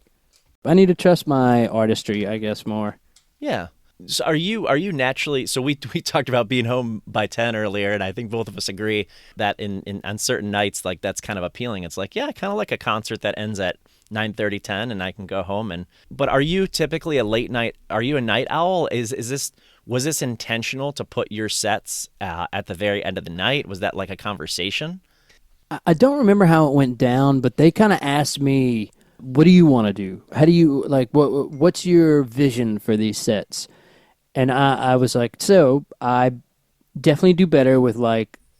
I need to trust my artistry, I guess, more. Yeah. So are you naturally? So we talked about being home by 10 earlier, and I think both of us agree that on certain nights, that's kind of appealing. It's like, yeah, kind of like a concert that ends at 9:30, 10, and I can go home. But are you typically a late night? Are you a night owl? Was this intentional to put your sets at the very end of the night? Was that like a conversation? I don't remember how it went down, but they kind of asked me, what do you want to do? How do you, what's your vision for these sets? And I was like, so I definitely do better with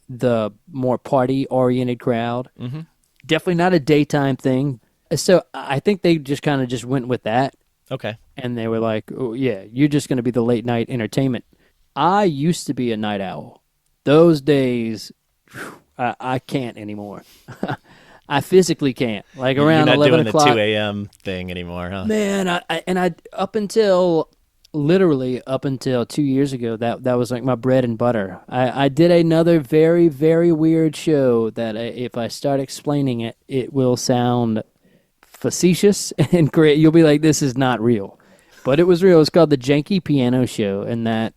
the more party-oriented crowd. Mm-hmm. Definitely not a daytime thing. So I think they just kind of went with that. Okay. And they were like, oh, yeah, you're just going to be the late night entertainment. I used to be a night owl. Those days, I can't anymore. I physically can't. Around 11 o'clock. You're not doing the 2 a.m. thing anymore, huh? Man, I up until 2 years ago, that was like my bread and butter. I did another very, very weird show that if I start explaining it, it will sound facetious and great. You'll be like, this is not real. But it was real. It was called the Janky Piano Show, and that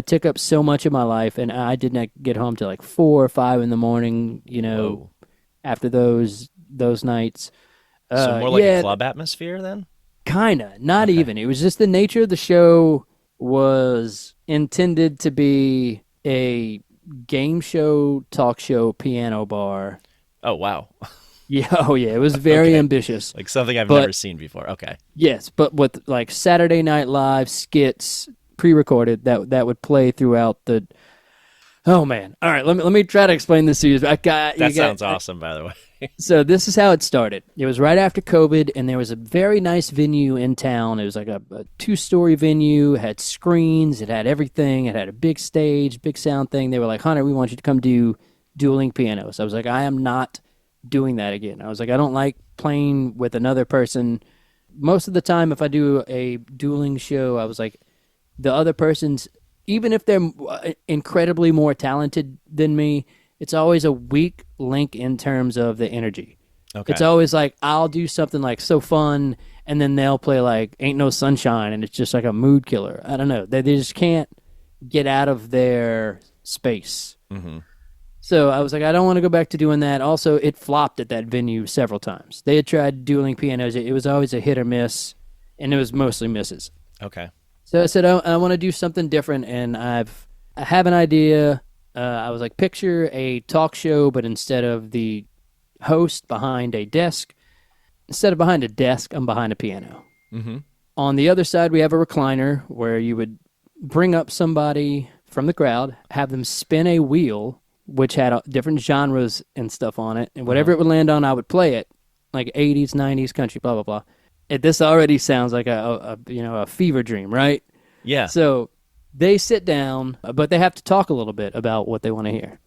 took up so much of my life, and I did not get home till 4 or 5 in the morning, Whoa. After those nights. So more like a club atmosphere then? Kinda. Not even. It was just the nature of the show was intended to be a game show, talk show, piano bar. Oh, wow. Yeah, it was very ambitious. Like something I've never seen before. Okay. Yes, but with Saturday Night Live skits pre-recorded that would play throughout the. Oh man! All right, let me try to explain this to you. That sounds awesome, by the way. So this is how it started. It was right after COVID, and there was a very nice venue in town. It was like a 2-story venue. It had screens. It had everything. It had a big stage, big sound thing. They were like, Hunter, we want you to come do dueling pianos. I was like, I am not doing that again. I was like, I don't like playing with another person. Most of the time, if I do a dueling show, I was like, the other person's, even if they're incredibly more talented than me, it's always a weak link in terms of the energy. Okay. It's always like, I'll do something like So Fun, and then they'll play like Ain't No Sunshine, and it's just like a mood killer. I don't know. They just can't get out of their space. Mm-hmm. So I was like, I don't want to go back to doing that. Also, it flopped at that venue several times. They had tried dueling pianos. It was always a hit or miss, and it was mostly misses. Okay. So I said, I want to do something different, and I have an idea. I was like, picture a talk show, but instead of the host behind a desk, instead of behind a desk, I'm behind a piano. Mm-hmm. On the other side, we have a recliner where you would bring up somebody from the crowd, have them spin a wheel, which had different genres and stuff on it, and whatever it would land on, I would play it, like 80s, 90s, country, blah, blah, blah. This already sounds like a fever dream, right? Yeah. So they sit down, but they have to talk a little bit about what they want to hear.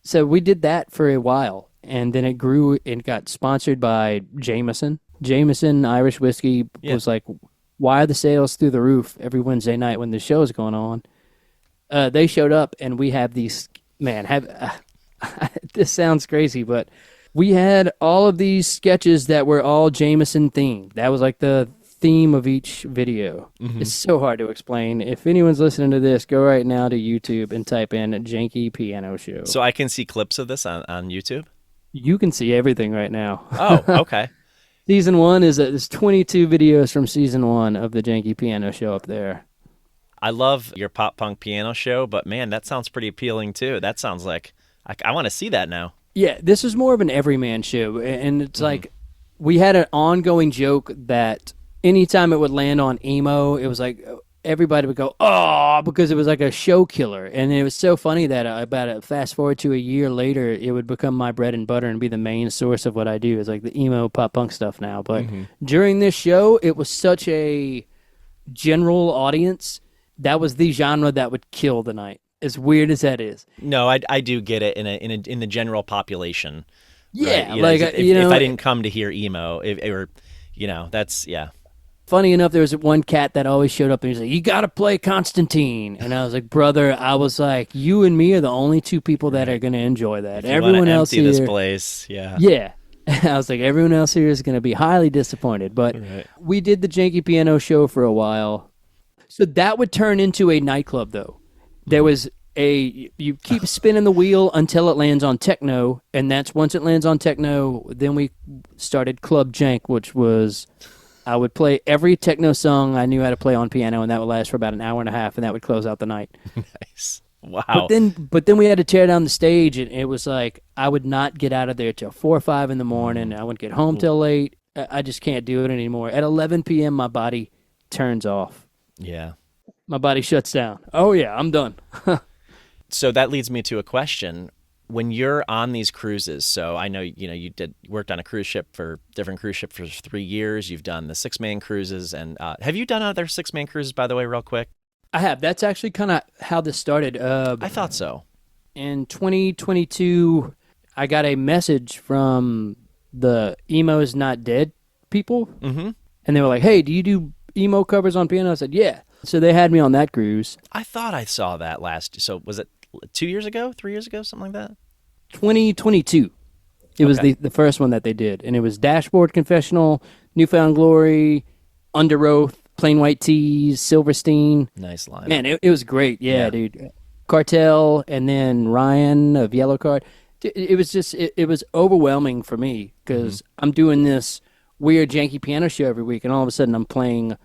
So we did that for a while, and then it grew and got sponsored by Jameson. Jameson Irish whiskey was like, why are the sales through the roof every Wednesday night when the show is going on? They showed up, and we have these, this sounds crazy, but we had all of these sketches that were all Jameson themed. That was like the theme of each video. Mm-hmm. It's so hard to explain. If anyone's listening to this, go right now to YouTube and type in Janky Piano Show. So I can see clips of this on YouTube? You can see everything right now. Oh, okay. Season 1 there's 22 videos from Season 1 of the Janky Piano Show up there. I love your pop punk piano show, but man, that sounds pretty appealing too. That sounds like, I want to see that now. Yeah, this is more of an everyman show, and it's like, we had an ongoing joke that anytime it would land on emo, it was like everybody would go, oh, because it was like a show killer. And it was so funny that fast forward to a year later, it would become my bread and butter and be the main source of what I do. It's like the emo pop punk stuff now. But during this show, it was such a general audience. That was the genre that would kill the night. As weird as that is. No, I do get it in the general population. Yeah, right? If I didn't come to hear emo, that's. Funny enough, there was one cat that always showed up and he was like, "You got to play Constantine," and I was like, "Brother," I was like, "You and me are the only two people that are going to enjoy that. Everyone else here, this place, yeah." I was like, everyone else here is going to be highly disappointed. But we did the Janky Piano Show for a while, so that would turn into a nightclub though. There was you keep spinning the wheel until it lands on techno, and that's once it lands on techno, then we started Club Jank, which was, I would play every techno song I knew how to play on piano, and that would last for about an hour and a half, and that would close out the night. Nice. Wow. But then we had to tear down the stage, and it was like, I would not get out of there till 4 or 5 in the morning. I wouldn't get home till late. I just can't do it anymore. At 11 p.m., my body turns off. Yeah. My body shuts down. Oh, yeah, I'm done. So that leads me to a question. When you're on these cruises, so I know you worked on a cruise ship for 3 years. You've done the 6-man cruises, and have you done other 6-man cruises, by the way, real quick? I have. That's actually kind of how this started. I thought so. In 2022, I got a message from the Emo's Not Dead people, and they were like, "Hey, do you do emo covers on piano?" I said, "Yeah." So they had me on that cruise. I thought I saw that so was it 2 years ago, 3 years ago, something like that? 2022. It was the first one that they did. And it was Dashboard Confessional, Newfound Glory, Under Oath, Plain White Tees, Silverstein. Nice line. Man, it was great. Yeah, dude. Cartel, and then Ryan of Yellow Card. It was just, it was overwhelming for me because I'm doing this weird janky piano show every week, and all of a sudden I'm playing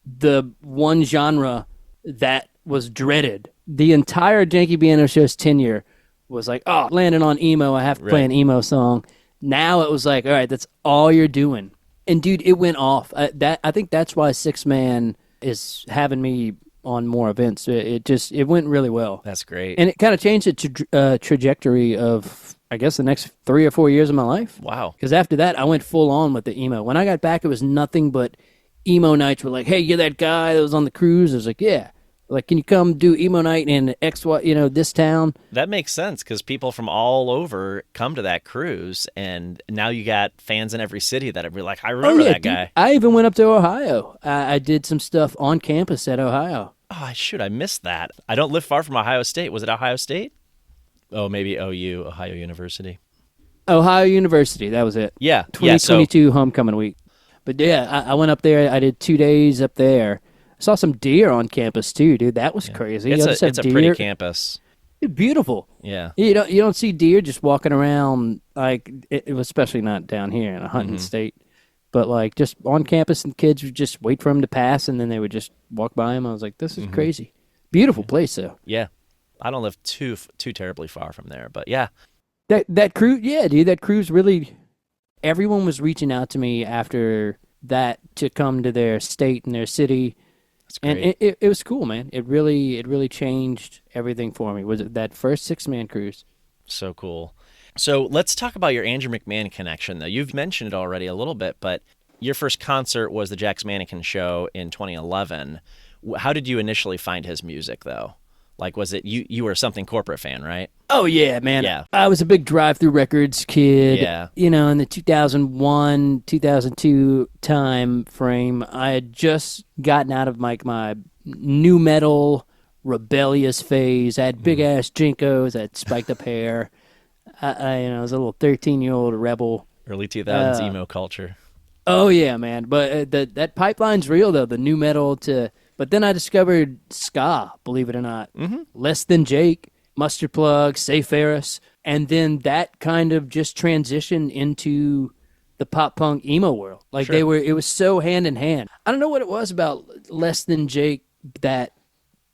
the one genre that was dreaded. The entire Janky Piano Show's tenure was like, oh, landing on emo, I have to play an emo song. Now it was like, all right, that's all you're doing. And dude, it went off. I think that's why 6-man is having me on more events. It went really well. That's great. And it kind of changed the trajectory of, I guess, the next 3 or 4 years of my life. Wow. Because after that, I went full on with the emo. When I got back, it was nothing but emo nights. Were like, hey, you're that guy that was on the cruise? I was like, yeah. Like, can you come do emo night in this town? That makes sense because people from all over come to that cruise, and now you got fans in every city that are like, I remember that guy. I even went up to Ohio. I did some stuff on campus at Ohio. Oh, I missed that. I don't live far from Ohio State. Was it Ohio State? Oh, maybe OU, Ohio University. Ohio University, that was it. Yeah. 2022 homecoming week. But yeah, I went up there. I did 2 days up there. I saw some deer on campus too, dude. That was crazy. It's a pretty campus. Beautiful. Yeah. You don't see deer just walking around like it was, especially not down here in a hunting state, but like just on campus, and kids would just wait for them to pass, and then they would just walk by them. I was like, this is crazy. Beautiful place though. Yeah. I don't live too terribly far from there, but yeah. That cruise, yeah, dude. That cruise really. Everyone was reaching out to me after that to come to their state and their city. And it was cool, man. It really changed everything for me. Was it that first 6-man cruise? So cool. So let's talk about your Andrew McMahon connection, though. You've mentioned it already a little bit, but your first concert was the Jack's Mannequin Show in 2011. How did you initially find his music, though? Like, was it you were a Something Corporate fan, right? Oh, yeah, man. Yeah. I was a big Drive-Thru Records kid. Yeah. In the 2001, 2002 time frame, I had just gotten out of my new metal rebellious phase. I had big-ass Jinkos. I had spiked-up hair. I was a little 13-year-old rebel. Early 2000s emo culture. Oh, yeah, man. But that pipeline's real, though, the new metal to... But then I discovered ska, believe it or not. Less Than Jake, Mustard Plug, Say Ferris. And then that kind of just transitioned into the pop-punk emo world. Like it was so hand in hand. I don't know what it was about Less Than Jake that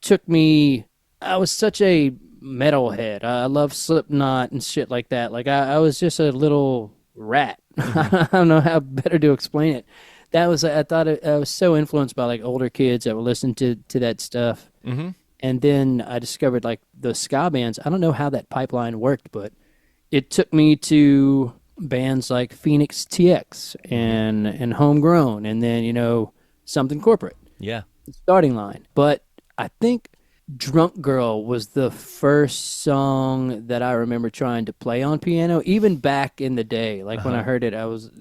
took me... I was such a metalhead. I love Slipknot and shit like that. Like I was just a little rat. I don't know how better to explain it. I was so influenced by like older kids that would listen to that stuff. And then I discovered like the ska bands. I don't know how that pipeline worked, but it took me to bands like Phoenix TX and Homegrown, and then, Something Corporate. Yeah. Starting Line. But I think Drunk Girl was the first song that I remember trying to play on piano, even back in the day. Like when I heard it, I was...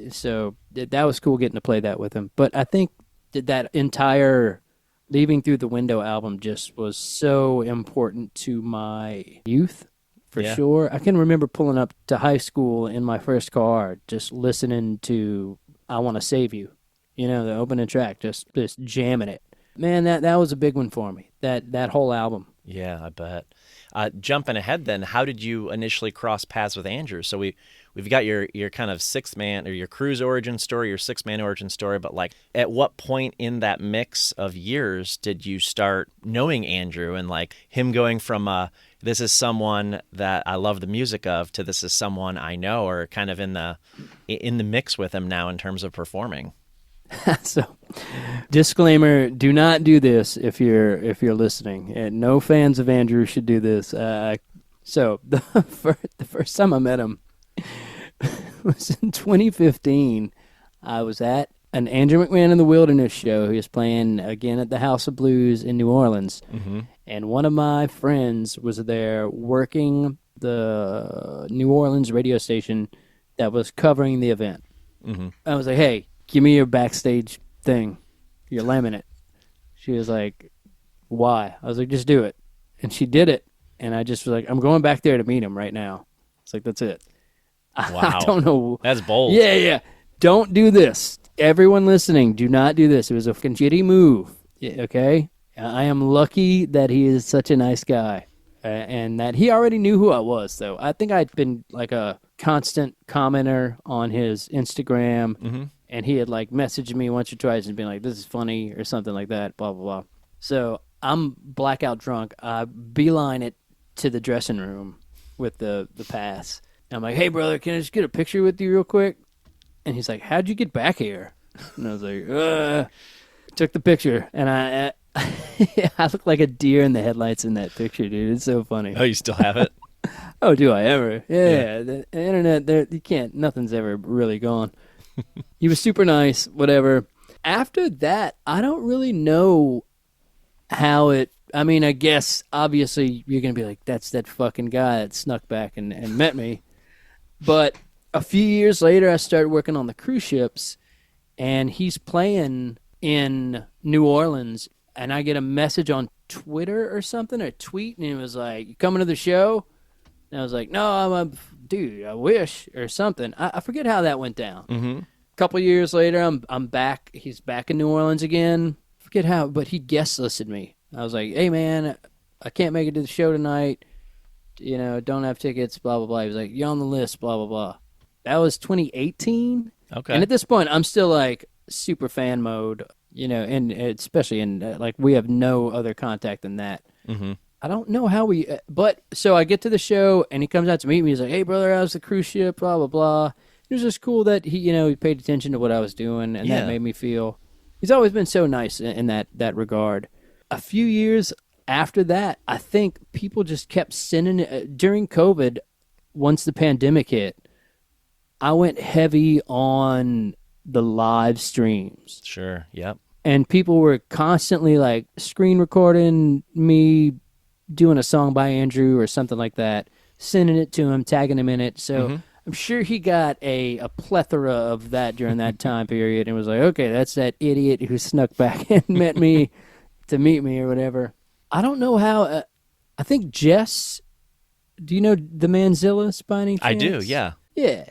So that was cool getting to play that with him. But I think that entire Leaving Through the Window album just was so important to my youth, for sure. I can remember pulling up to high school in my first car, just listening to I Want to Save You, the opening track, just jamming it. Man, that was a big one for me, that whole album. Yeah, I bet. Jumping ahead then, how did you initially cross paths with Andrew? So we've got your kind of 6-man or your cruise origin story, your 6-man origin story, but like at what point in that mix of years did you start knowing Andrew and like him going from this is someone that I love the music of to this is someone I know, or kind of in the mix with him now in terms of performing? So, disclaimer: do not do this if you're listening. And no fans of Andrew should do this. So the first time I met him was in 2015. I was at an Andrew McMahon in the Wilderness show. He was playing again at the House of Blues in New Orleans, and one of my friends was there working the New Orleans radio station that was covering the event. I was like, "Hey, give me your backstage thing, your laminate." She was like, "Why?" I was like, "Just do it." And she did it. And I just was like, "I'm going back there to meet him right now." It's like, that's it. Wow. I don't know. That's bold. Yeah. Don't do this. Everyone listening, do not do this. It was a fucking shitty move. Okay? I am lucky that he is such a nice guy. And that he already knew who I was, though. I think I'd been like a constant commenter on his Instagram. And he had like messaged me once or twice and been like, "This is funny," or something like that, blah, blah, blah. So I'm blackout drunk. I beeline it to the dressing room with the pass. And I'm like, "Hey, brother, can I just get a picture with you real quick?" And he's like, "How'd you get back here?" And I was like, took the picture. And I look like a deer in the headlights in that picture, dude. It's so funny. Oh, you still have it? Oh, do I ever? Yeah. The internet, you can't, nothing's ever really gone. He was super nice, whatever. After that, I don't really know how it, I mean, I guess obviously you're going to be like, that's that fucking guy that snuck back and met me. But a few years later, I started working on the cruise ships, and he's playing in New Orleans, and I get a message on Twitter or something, or a tweet, and it was like, "You coming to the show?" And I was like, "No, dude, I wish," or something. I forget how that went down. Mm-hmm. A couple years later, I'm back. He's back in New Orleans again. Forget how, but he guest listed me. I was like, "Hey, man, I can't make it to the show tonight. You know, don't have tickets, blah, blah, blah." He was like, "You're on the list, blah, blah, blah." That was 2018. Okay. And at this point, I'm still like super fan mode, you know, and especially in like we have no other contact than that. Mm-hmm. I don't know how but so I get to the show and he comes out to meet me. He's like, "Hey, brother, how's the cruise ship, blah, blah, blah." It was just cool that he paid attention to what I was doing, and that made me feel, he's always been so nice in that regard. A few years after that, I think people just kept sending, during COVID, once the pandemic hit, I went heavy on the live streams. Sure, yep. And people were constantly like screen recording me doing a song by Andrew or something like that, sending it to him, tagging him in it. So I'm sure he got a plethora of that during that time period and was like, okay, that's that idiot who snuck back and met me to meet me or whatever. I don't know how. I think Jess, do you know the Manzillas by any chance? I do, yeah. Yeah.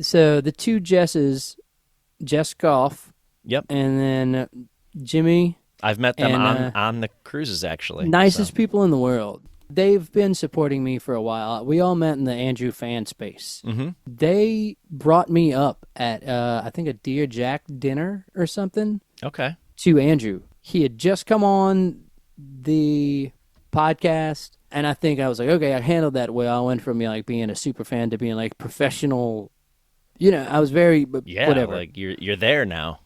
So the two Jesses, Jess Goff, yep, and then Jimmy. I've met them on the cruises, actually. Nicest people in the world. They've been supporting me for a while. We all met in the Andrew fan space. Mm-hmm. They brought me up at, I think, a Dear Jack dinner or something. Okay. To Andrew. He had just come on the podcast, and I think I was like, okay, I handled that well. I went from like being a super fan to being like professional. You know, I was very, whatever. Like you're there now.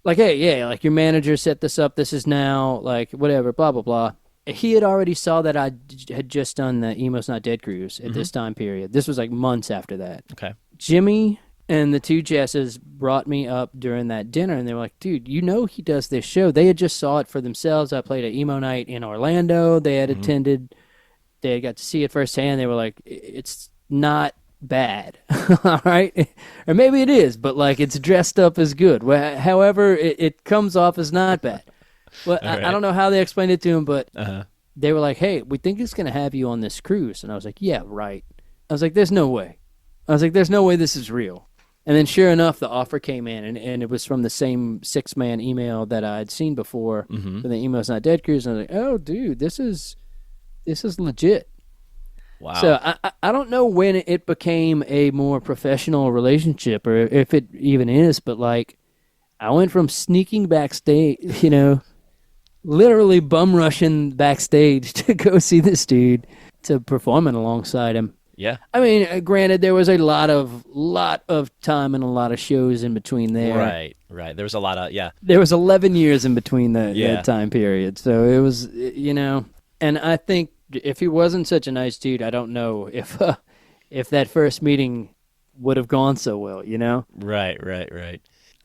Like, hey, yeah, like your manager set this up. This is now, like, whatever, blah, blah, blah. He had already saw that I had just done the Emo's Not Dead cruise at this time period. This was like months after that. Okay. Jimmy and the two Jesses brought me up during that dinner, and they were like, dude, you know he does this show. They had just saw it for themselves. I played an emo night in Orlando. They had attended. They had got to see it firsthand. They were like, it's not bad. All right? Or maybe it is, but like it's dressed up as good. However, it comes off as not bad. Well, right. I don't know how they explained it to him, but they were like, hey, we think it's going to have you on this cruise. And I was like, yeah, right. I was like, there's no way. I was like, there's no way this is real. And then sure enough, the offer came in, and it was from the same 6-man email that I had seen before for the Emo's Not Dead cruise. And I was like, oh, dude, this is legit. Wow. So I don't know when it became a more professional relationship, or if it even is, but like I went from sneaking backstage, you know, literally bum rushing backstage to go see this dude to performing alongside him. Yeah. I mean, granted, there was a lot of time and a lot of shows in between there. Right. There was a lot of, There was 11 years in between that time period. So it was, you know, and I think if he wasn't such a nice dude, I don't know if that first meeting would have gone so well, you know? Right.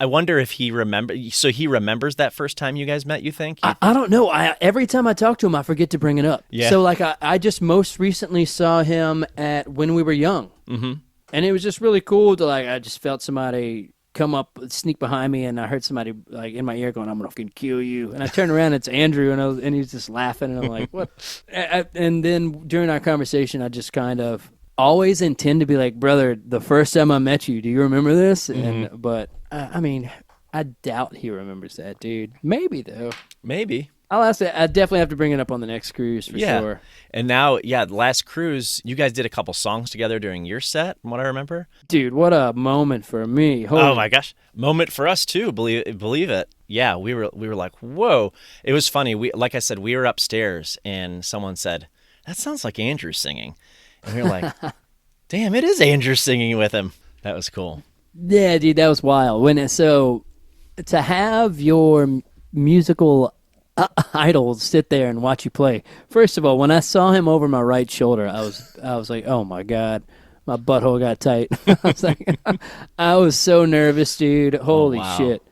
I wonder if he remembers that first time you guys met, you think? I don't know. Every time I talk to him, I forget to bring it up. Yeah. So, like, I just most recently saw him at When We Were Young. Mm-hmm. And it was just really cool to, like, I just felt somebody come up, sneak behind me, and I heard somebody, like, in my ear going, I'm going to fucking kill you. And I turned around, it's Andrew, and he's just laughing, and I'm like, what? And then during our conversation, I just kind of always intend to be like, brother, the first time I met you, do you remember this? Mm-hmm. But I mean, I doubt he remembers that, dude. Maybe, though. Maybe. I'll ask that. I definitely have to bring it up on the next cruise for sure. And now, the last cruise, you guys did a couple songs together during your set, from what I remember. Dude, what a moment for me. Oh my gosh. Moment for us too, believe it. Yeah, we were like, whoa. It was funny. Like I said, we were upstairs and someone said, that sounds like Andrew singing. And we were like, damn, it is Andrew singing with him. That was cool. Yeah, dude, that was wild. So to have your musical idols sit there and watch you play. First of all, when I saw him over my right shoulder, I was like, oh my God, my butthole got tight. I was so nervous, dude. Holy shit.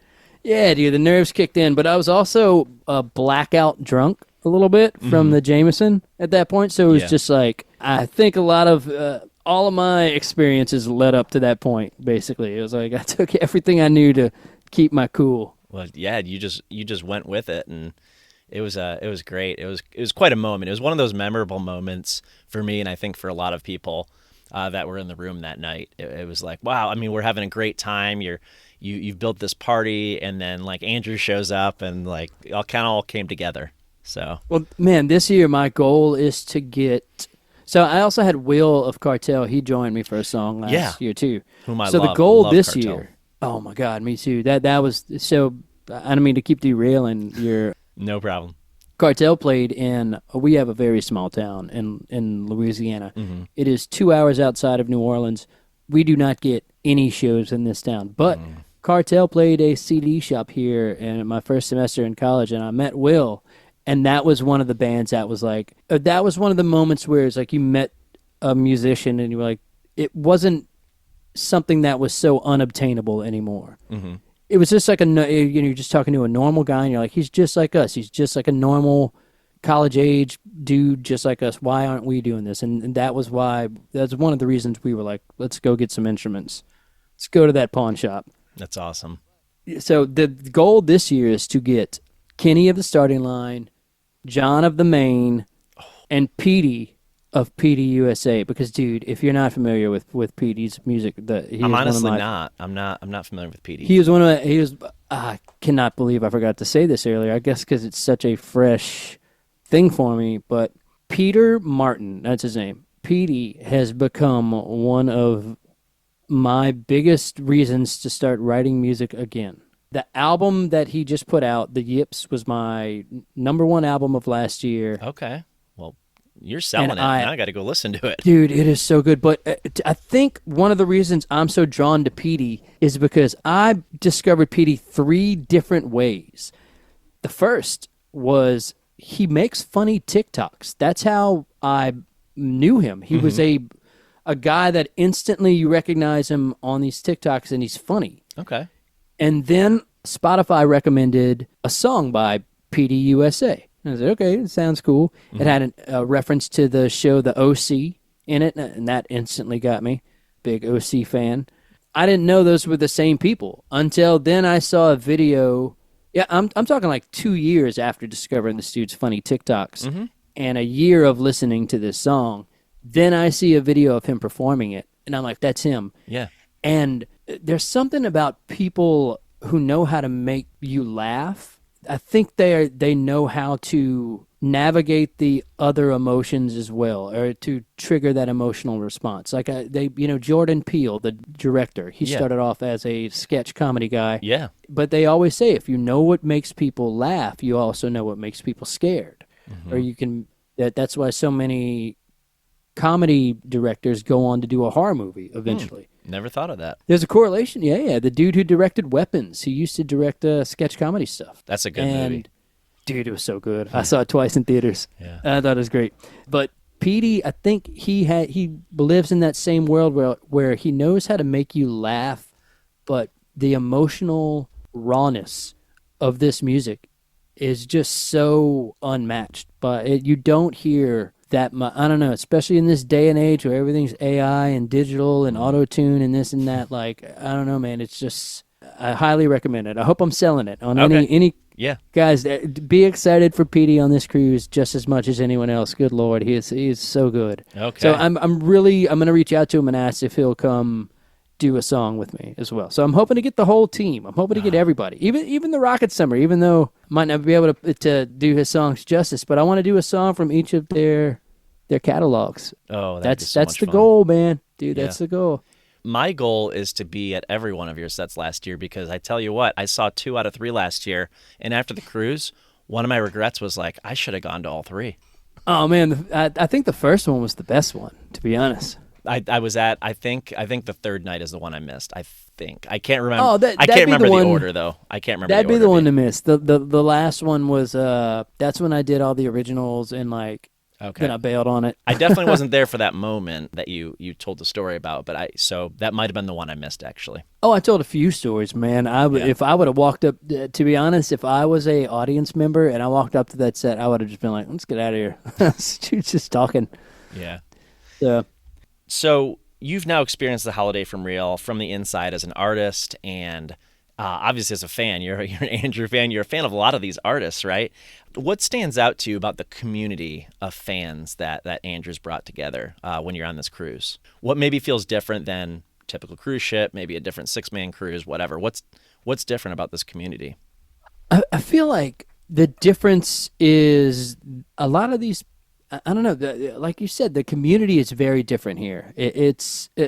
Yeah, dude, the nerves kicked in, but I was also blackout drunk. a little bit from the Jameson at that point. So it was just like, I think a lot of, all of my experiences led up to that point, basically. It was like, I took everything I knew to keep my cool. Well, yeah, you just went with it, and it was great. It was quite a moment. It was one of those memorable moments for me, and I think for a lot of people that were in the room that night. It was like, wow, I mean, we're having a great time. You've built this party, and then like Andrew shows up, and like it all came together. So, well, man, this year my goal is to get. So I also had Will of Cartel. He joined me for a song last year too. Whom I so love. The goal love this Cartel. year. Oh my God, me too. That was so. I don't mean to keep derailing your. No problem. Cartel played in. We have a very small town in Louisiana. Mm-hmm. It is 2 hours outside of New Orleans. We do not get any shows in this town, but Cartel played a CD shop here in my first semester in college, and I met Will, and that was one of the bands that was like, that was one of the moments where it's like you met a musician and you were like, it wasn't something that was so unobtainable anymore. Mm-hmm. It was just like you're just talking to a normal guy, and you're like, he's just like us. He's just like a normal college age dude, just like us. Why aren't we doing this? And that was why. That's one of the reasons we were like, let's go get some instruments. Let's go to that pawn shop. That's awesome. So the goal this year is to get Kenny of the Starting Line, John of the Main, and Petey of Petey USA. Because, dude, if you're not familiar with Petey's music, I'm honestly not. I'm not familiar with Petey. He was one of I cannot believe I forgot to say this earlier. I guess because it's such a fresh thing for me. But Peter Martin, that's his name. Petey has become one of my biggest reasons to start writing music again. The album that he just put out, The Yips, was my number one album of last year. Okay. Well, you're selling it. Now I got to go listen to it. Dude, it is so good. But I think one of the reasons I'm so drawn to Petey is because I discovered Petey 3 different ways. The first was he makes funny TikToks. That's how I knew him. He was a guy that instantly you recognize him on these TikToks, and he's funny. Okay. And then Spotify recommended a song by Petey USA. And I said, okay, it sounds cool. It had a reference to the show The OC in it, and that instantly got me. Big OC fan. I didn't know those were the same people until then I saw a video. Yeah, I'm talking like 2 years after discovering this dude's funny TikToks and a year of listening to this song. Then I see a video of him performing it, and I'm like, that's him. Yeah. And there's something about people who know how to make you laugh. I think they know how to navigate the other emotions as well, or to trigger that emotional response. Like Jordan Peele, the director, he started off as a sketch comedy guy. Yeah. But they always say, if you know what makes people laugh, you also know what makes people scared. Or you can. That's why so many comedy directors go on to do a horror movie eventually. Never thought of that. There's a correlation. Yeah. The dude who directed Weapons, he used to direct sketch comedy stuff. That's a good movie. Dude, it was so good. I saw it twice in theaters. Yeah. I thought it was great. But Petey, I think he lives in that same world where he knows how to make you laugh, but the emotional rawness of this music is just so unmatched. But you don't hear that much. I don't know, especially in this day and age where everything's AI and digital and auto-tune and this and that. Like, I don't know, man. It's just, I highly recommend it. I hope I'm selling it on any guys. Be excited for Petey on this cruise just as much as anyone else. Good Lord, he is so good. Okay. So I'm going to reach out to him and ask if he'll come do a song with me as well. So I'm hoping to get the whole team. I'm hoping to get everybody, even the Rocket Summer, even though I might not be able to do his songs justice, but I want to do a song from each of their catalogs. Oh, that's much the fun. goal, man. Dude, Yeah. that's the goal. My goal is to be at every one of your sets last year, because I tell you what, I saw 2 out of 3 last year, and after the cruise, one of my regrets was like, I should have gone to all 3. Oh man, I think the first one was the best one, to be honest. I was at, I think the third night is the one I missed. I think I can't remember. Oh, I can't remember the order though. I can't remember. That'd the be order the one to miss. The last one was that's when I did all the originals and like Okay. Then I bailed on it. I definitely wasn't there for that moment that you told the story about, but so that might have been the one I missed, actually. Oh, I told a few stories, man. If I would have walked up, to be honest, if I was a audience member and I walked up to that set, I would have just been like, let's get out of here. Dude's just talking. Yeah. So you've now experienced the holiday from real from the inside as an artist, and obviously as a fan. You're an Andrew fan. You're a fan of a lot of these artists, right? What stands out to you about the community of fans that Andrew's brought together when you're on this cruise? What maybe feels different than typical cruise ship, maybe a different 6-man cruise, whatever? What's different about this community? I feel like the difference is a lot of these, I don't know, like you said, the community is very different here.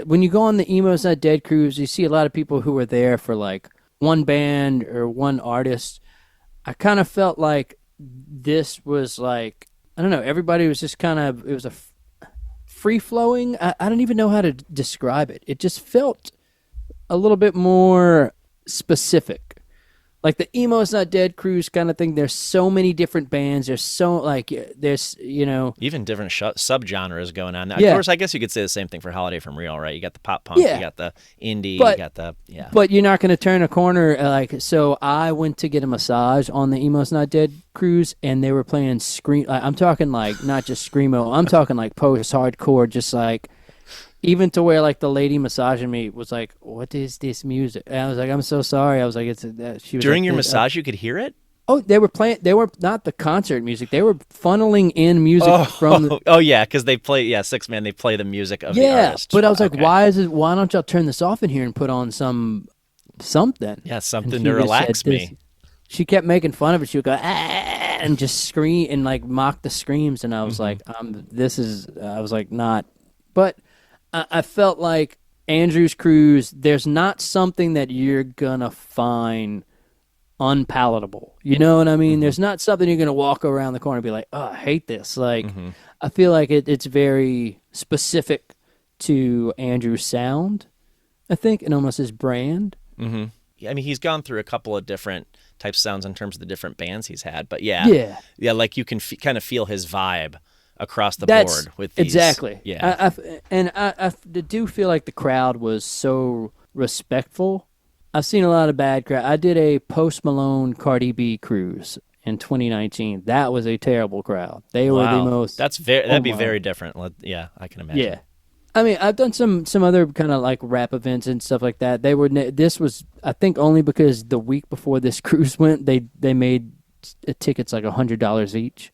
When you go on the Emo's Not Dead cruise, you see a lot of people who are there for like one band or one artist. I kind of felt like this was like, I don't know, everybody was just kind of, it was a free-flowing. I don't even know how to describe it. It just felt a little bit more specific. Like the Emo's Not Dead cruise kind of thing. There's so many different bands. There's even different subgenres going on. Yeah. Of course, I guess you could say the same thing for Holiday from Real, right? You got the pop punk, Yeah. you got the indie, But- you got the But you're not going to turn a corner. So I went to get a massage on the Emo's Not Dead cruise, and they were playing scream. I'm talking like not just screamo. I'm talking like post-hardcore, just like. Even to where like the lady massaging me was like, "What is this music?" And I was like, "I'm so sorry." I was like, "It's." She was During like, your massage, you could hear it. Oh, they were playing. They were not the concert music. They were funneling in music from. Oh yeah, because they play 6-man. They play the music of the artist. But I was like, Okay. why don't y'all turn this off in here and put on something? Yeah, something And to she just relax said me. She kept making fun of it. She would go and just scream and like mock the screams, and I was like, I was like, not, but. I felt like Andrew's cruise, there's not something that you're going to find unpalatable. You know what I mean? There's not something you're going to walk around the corner and be like, oh, I hate this. Like, I feel like it's very specific to Andrew's sound, I think, and almost his brand. Mm-hmm. Yeah, I mean, he's gone through a couple of different types of sounds in terms of the different bands he's had. But yeah, like you can kind of feel his vibe across the board with these. Exactly. Yeah. I do feel like the crowd was so respectful. I've seen a lot of bad crowd. I did a Post Malone Cardi B cruise in 2019. That was a terrible crowd. They were the most. That'd be very different. Yeah, I can imagine. Yeah. I mean, I've done some other kind of like rap events and stuff like that. This was, I think, only because the week before this cruise went, they made tickets like $100 each.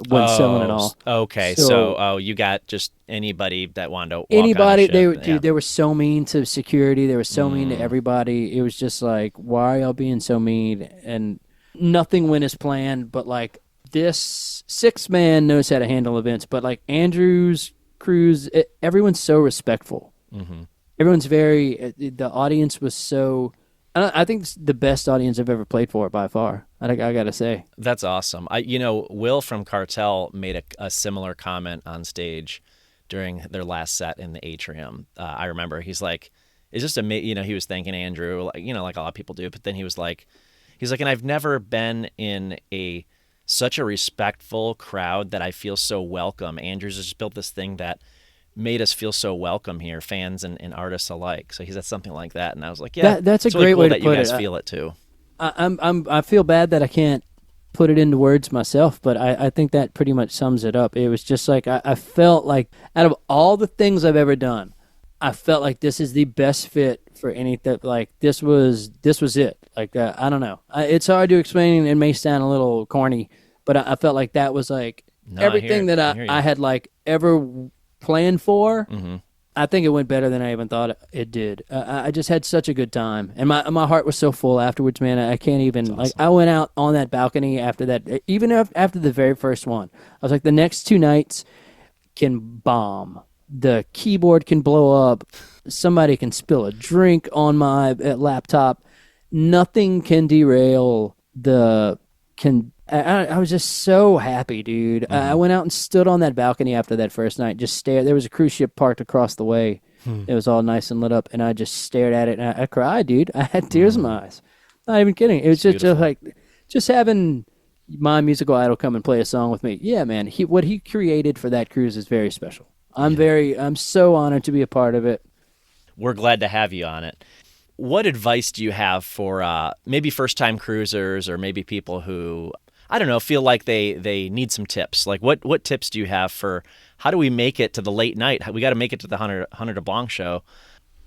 When selling it all. Okay, so you got just anybody that wanted to walk anybody. On a ship. They were so mean to security. They were so mean to everybody. It was just like, why are y'all being so mean? And nothing went as planned. But like this 6-man knows how to handle events. But like Andrew's cruise, everyone's so respectful. Mm-hmm. Everyone's the audience was so. I think it's the best audience I've ever played for by far. I gotta say. That's awesome. Will from Cartel made a similar comment on stage during their last set in the atrium. I remember he's like, it's just amazing. He was thanking Andrew, like a lot of people do. But then he's like, and I've never been in such a respectful crowd that I feel so welcome. Andrew's just built this thing that made us feel so welcome here, fans and artists alike. So he said something like that, and I was like, "Yeah, that's a really great cool way to that put you guys it. feel it too." I feel bad that I can't put it into words myself, but I think that pretty much sums it up. It was just like I felt like out of all the things I've ever done, I felt like this is the best fit for anything. Like this was it. Like I don't know. It's hard to explain. It may sound a little corny, but I felt like that was like everything that I had like ever planned for. Mm-hmm. I think it went better than I even thought it did. I just had such a good time, and my heart was so full afterwards, man. I can't even awesome. I went out on that balcony after that. Even after the very first one, I was like, the next 2 nights can bomb. The keyboard can blow up. Somebody can spill a drink on my laptop. Nothing can derail the. I was just so happy, dude. Mm-hmm. I went out and stood on that balcony after that first night, just stared. There was a cruise ship parked across the way. It was all nice and lit up, and I just stared at it, and I cried, dude. I had tears in my eyes. Not even kidding. It was just like having my musical idol come and play a song with me. Yeah, man. What he created for that cruise is very special. I'm so honored to be a part of it. We're glad to have you on it. What advice do you have for maybe first-time cruisers or maybe people who, I don't know, feel like they need some tips? Like what tips do you have for how do we make it to the late night? We got to make it to the Hunter DeBlanc show.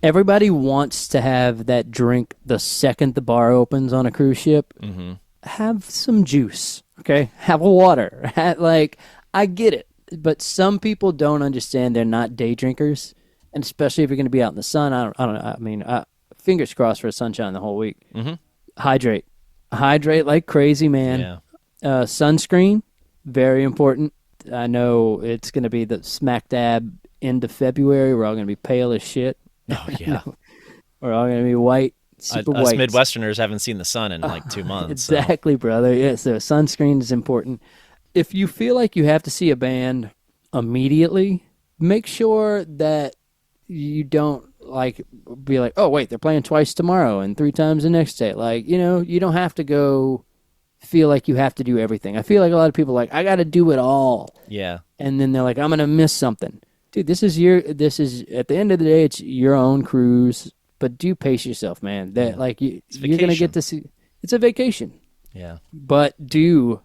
Everybody wants to have that drink the second the bar opens on a cruise ship. Mm-hmm. Have some juice, okay? Have a water. I get it. But some people don't understand they're not day drinkers. And especially if you're going to be out in the sun, I don't know. I mean, fingers crossed for sunshine the whole week. Mm-hmm. Hydrate like crazy, man. Yeah. Sunscreen, very important. I know it's going to be the smack dab end of February. We're all going to be pale as shit. Oh, yeah. We're all going to be white, super Us white. Midwesterners haven't seen the sun in like 2 months. Exactly, brother. Yeah, so sunscreen is important. If you feel like you have to see a band immediately, make sure that you don't be like, oh, wait, they're playing twice tomorrow and 3 times the next day. You don't have to go feel like you have to do everything. I feel like a lot of people are like, I got to do it all. Yeah. And then they're like, I'm going to miss something. Dude, this is at the end of the day, it's your own cruise, but do pace yourself, man. That you're going to get to see, it's a vacation. Yeah. But do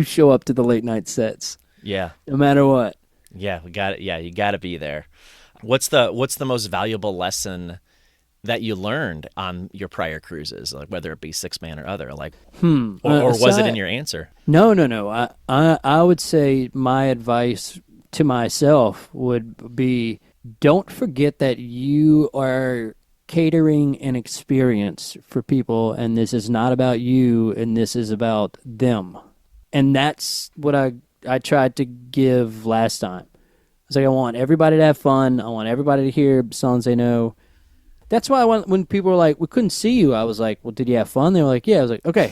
show up to the late night sets. Yeah. No matter what. Yeah, we got it. Yeah, you got to be there. What's the most valuable lesson that you learned on your prior cruises, like whether it be six man or other, like, or was it in your answer? No. I would say my advice to myself would be, don't forget that you are catering an experience for people, and this is not about you, and this is about them. And that's what I tried to give last time. I was like, I want everybody to have fun. I want everybody to hear songs they know. That's why when people were like, we couldn't see you, I was like, well, did you have fun? They were like, yeah. I was like, okay.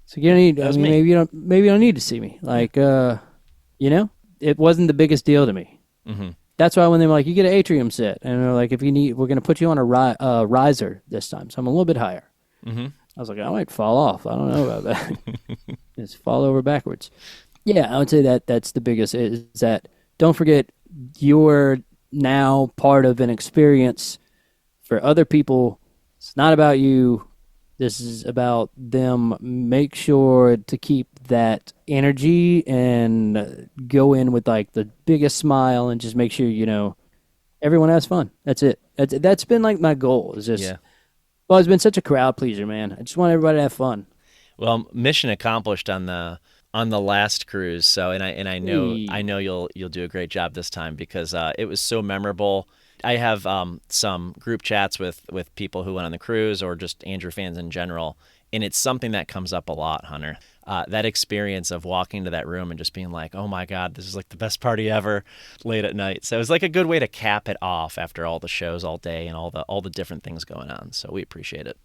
So you don't need, maybe you don't need to see me. Like, it wasn't the biggest deal to me. Mm-hmm. That's why when they were like, you get an atrium set, and they're like, if you need, we're going to put you on a riser this time, so I'm a little bit higher. Mm-hmm. I was like, I might fall off. I don't know about that. Just fall over backwards. Yeah, I would say that's the biggest, is that don't forget you're now part of an experience for other people. It's not about you. This is about them. Make sure to keep that energy and go in with like the biggest smile and just make sure, everyone has fun. That's it. That's been like my goal, is just, well, it's been such a crowd pleaser, man. I just want everybody to have fun. Well, mission accomplished on the last cruise. So, and I know you'll do a great job this time, because it was so memorable. I have some group chats with people who went on the cruise, or just Andrew fans in general, and it's something that comes up a lot, Hunter. That experience of walking into that room and just being like, oh my God, this is like the best party ever, late at night. So it was like a good way to cap it off after all the shows all day and all the different things going on. So we appreciate it.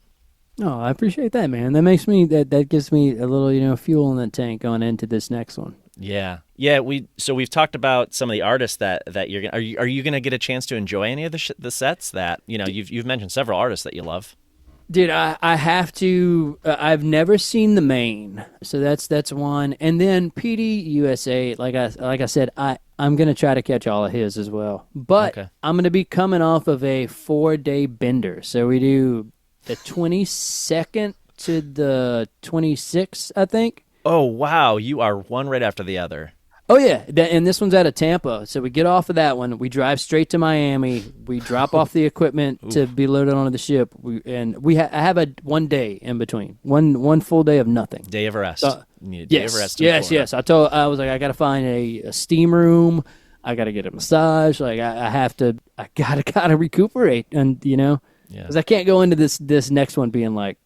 Oh, I appreciate that, man. That makes me that gives me a little fuel in the tank going into this next one. Yeah. We've talked about some of the artists that you're gonna. Are you gonna get a chance to enjoy any of the sets that you've mentioned several artists that you love? Dude, I have to. I've never seen the main, so that's one. And then PD USA, like I said, I'm gonna try to catch all of his as well. But okay. I'm gonna be coming off of a 4-day bender, so we do the 22nd to the 26th, I think. Oh wow, you are one right after the other. Oh yeah, and this one's out of Tampa. So we get off of that one, we drive straight to Miami. We drop off the equipment to be loaded onto the ship. I have a 1 day in between, one full day of nothing. Day of rest. You need a day of rest. Yes. I was like, I got to find a steam room. I got to get a massage. Like I gotta recuperate, and because I can't go into this next one being like,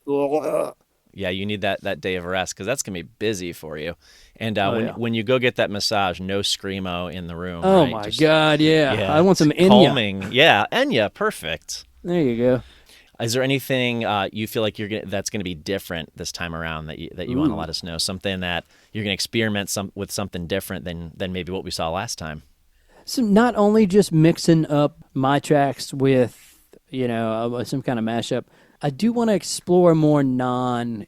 ugh. Yeah, you need that day of rest, because that's going to be busy for you. And when you go get that massage, no screamo in the room. Oh, right? my God, yeah. I want some Enya. Calming. Yeah, Enya, perfect. There you go. Is there anything you feel like that's going to be different this time around that you want to let us know? Something that you're going to experiment with something different than maybe what we saw last time? So not only just mixing up my tracks with, some kind of mashup, I do want to explore more non-indie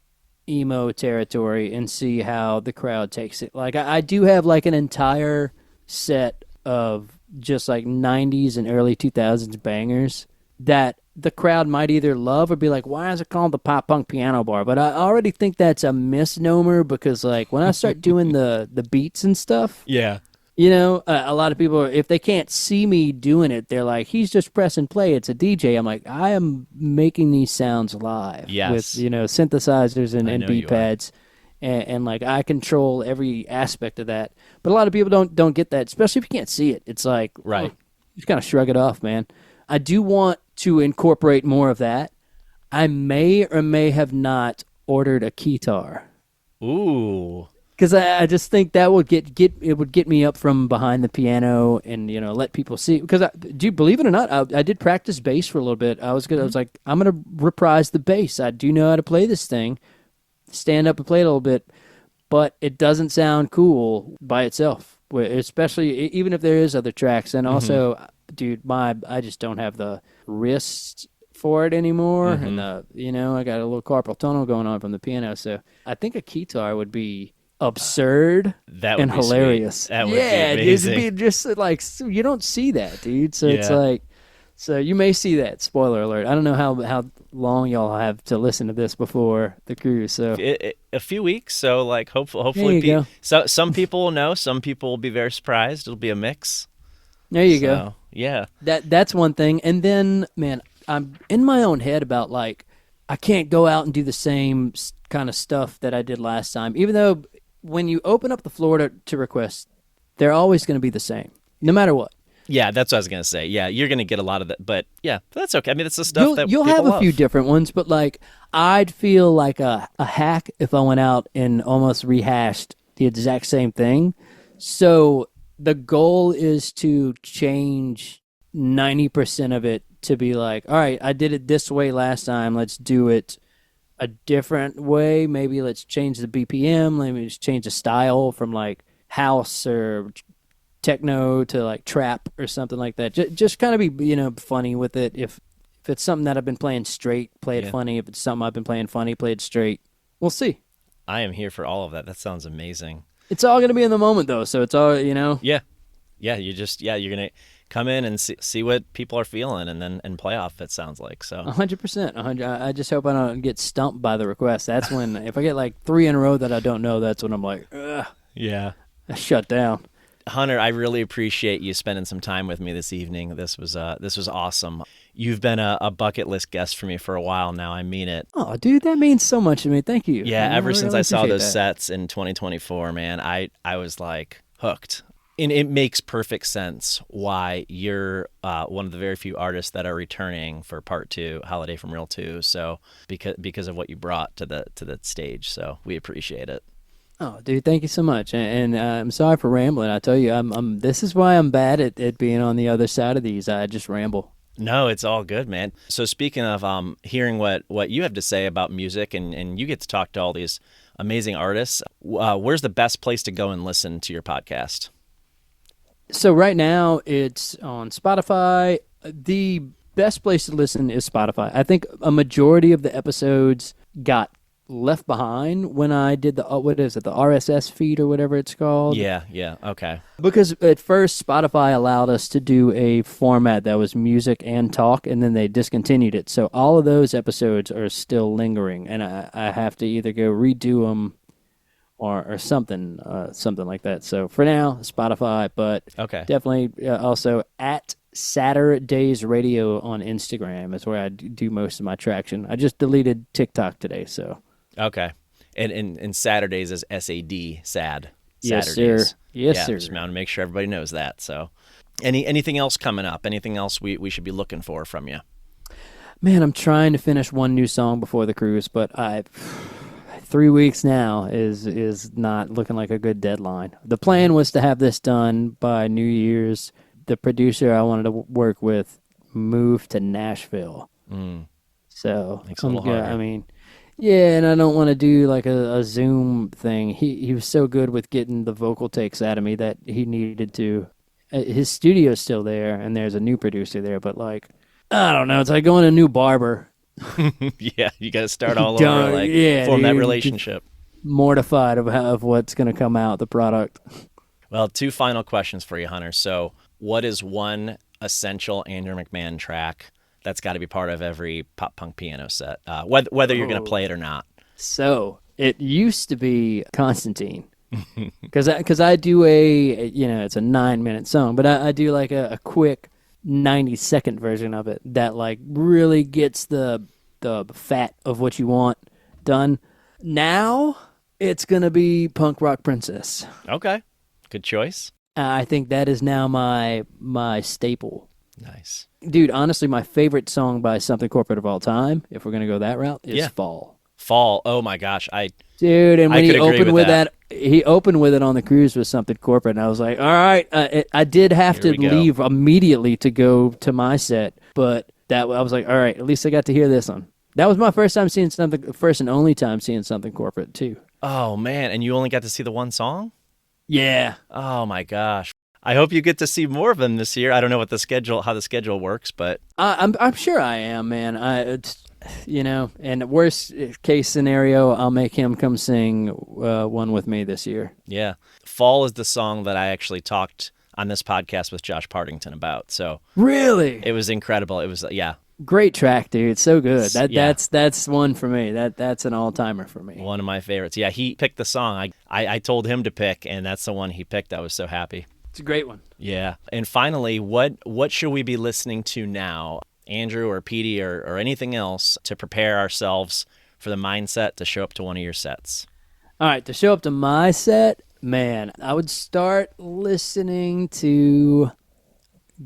emo territory and see how the crowd takes it. Like I do have like an entire set of just like 90s and early 2000s bangers that the crowd might either love or be like, why is it called the pop punk piano bar? But I already think that's a misnomer because like when I start doing the beats and stuff, yeah, you know, a lot of people, if they can't see me doing it, they're like, he's just pressing play. It's a DJ. I'm like, I am making these sounds live with, you know, synthesizers and beat pads. And like I control every aspect of that. But a lot of people don't get that, especially if you can't see it. It's like, right. You just kind of shrug it off, man. I do want to incorporate more of that. I may or may have not ordered a keytar. Ooh. Because I just think that would get me up from behind the piano and, you know, let people see. Because do you believe it or not, I did practice bass for a little bit. I was like, I'm gonna reprise the bass. I do know how to play this thing. Stand up and play it a little bit, but it doesn't sound cool by itself. Especially even if there is other tracks. And also, dude, I just don't have the wrist for it anymore, and you know, I got a little carpal tunnel going on from the piano. So I think a keytar would be absurd and hilarious. That would be amazing. It'd be just like you don't see that, dude. So it's like, so you may see that. Spoiler alert. I don't know how long y'all have to listen to this before the cruise. So a few weeks. So like hopefully, so some people will know. Some people will be very surprised. It'll be a mix. There you go. Yeah. That's one thing. And then, man, I'm in my own head about like I can't go out and do the same kind of stuff that I did last time, even though. When you open up the floor to requests, they're always going to be the same, no matter what. Yeah, that's what I was going to say. Yeah, you're going to get a lot of that, but yeah, that's okay. I mean, it's the stuff that you'll have a few different ones, but like I'd feel like a hack if I went out and almost rehashed the exact same thing. So the goal is to change 90% of it to be like, all right, I did it this way last time. Let's do it a different way. Maybe let's change the BPM. Let me just change the style from like house or techno to like trap or something like that. Just kind of be, you know, funny with it. If it's something that I've been playing straight, play it funny. If it's something I've been playing funny, play it straight. We'll see. I am here for all of that. That sounds amazing. It's all going to be in the moment though. So it's all, you know. Yeah. You're going to come in and see what people are feeling and play off, it sounds like. So 100%. I just hope I don't get stumped by the request. That's when, if I get like 3 in a row that I don't know, that's when I'm like, ugh. Yeah. I shut down. Hunter, I really appreciate you spending some time with me this evening. This was awesome. You've been a bucket list guest for me for a while now. I mean it. Oh, dude, that means so much to me. Thank you. Yeah, ever since I saw those sets in 2024, man, I was like hooked. And it makes perfect sense why you're one of the very few artists that are returning for part 2, Holiday from Real 2. So because of what you brought to the stage, so we appreciate it. Oh, dude, thank you so much. And I'm sorry for rambling. I tell you, this is why I'm bad at being on the other side of these. I just ramble. No, it's all good, man. So speaking of hearing what you have to say about music, and you get to talk to all these amazing artists, where's the best place to go and listen to your podcast? So right now it's on Spotify. The best place to listen is Spotify. I think a majority of the episodes got left behind when I did the RSS feed or whatever it's called. Yeah, okay. Because at first Spotify allowed us to do a format that was music and talk, and then they discontinued it. So all of those episodes are still lingering, and I have to either go redo them or something like that. So for now, Spotify, but definitely also at Sadurdays Radio on Instagram is where I do most of my traction. I just deleted TikTok today, so. Okay. And Saturdays is SAD, sad. Yes, Saturdays. sir. Yes, sir. Just want to make sure everybody knows that. So anything else coming up? Anything else we should be looking for from you? Man, I'm trying to finish one new song before the cruise, but 3 weeks now is not looking like a good deadline. The plan was to have this done by New Year's. The producer I wanted to work with moved to Nashville. So makes it a little harder. I mean, yeah, and I don't want to do like a Zoom thing. He was so good with getting the vocal takes out of me that he needed to. His studio's still there, and there's a new producer there, but like, I don't know. It's like going to a new barber. Yeah, you got to start all over, form that relationship. Mortified of what's going to come out, the product. Well, 2 final questions for you, Hunter. So, what is one essential Andrew McMahon track that's got to be part of every pop punk piano set, whether you're going to play it or not? So, it used to be Constantine. Because I do it's a 9-minute song, but I do like a quick 90-second version of it that like really gets the fat of what you want done. Now it's gonna be Punk Rock Princess. Okay, good choice. I think that is now my staple. Nice, dude. Honestly, my favorite song by Something Corporate of all time, if we're gonna go that route, is Fall. Fall. Oh my gosh, dude. And when he opened with that, he opened with it on the cruise with Something Corporate, and I was like, all right. I did have to leave immediately to go to my set, but I was like, all right, at least I got to hear this one. That was my first time seeing first and only time seeing Something Corporate too. Oh man, and you only got to see the one song? Yeah. Oh my gosh. I hope you get to see more of them this year. I don't know how the schedule works, but I'm sure I am, man. And worst case scenario, I'll make him come sing one with me this year. Yeah. Fall is the song that I actually talked on this podcast with Josh Partington about. So really, it was incredible. It was great track, dude. It's so good. That's one for me. That's an all-timer for me. One of my favorites. Yeah, he picked the song. I told him to pick, and that's the one he picked. I was so happy. It's a great one. Yeah. And finally, what should we be listening to now, Andrew or Petey or anything else, to prepare ourselves for the mindset to show up to one of your sets? All right, to show up to my set, man, I would start listening to,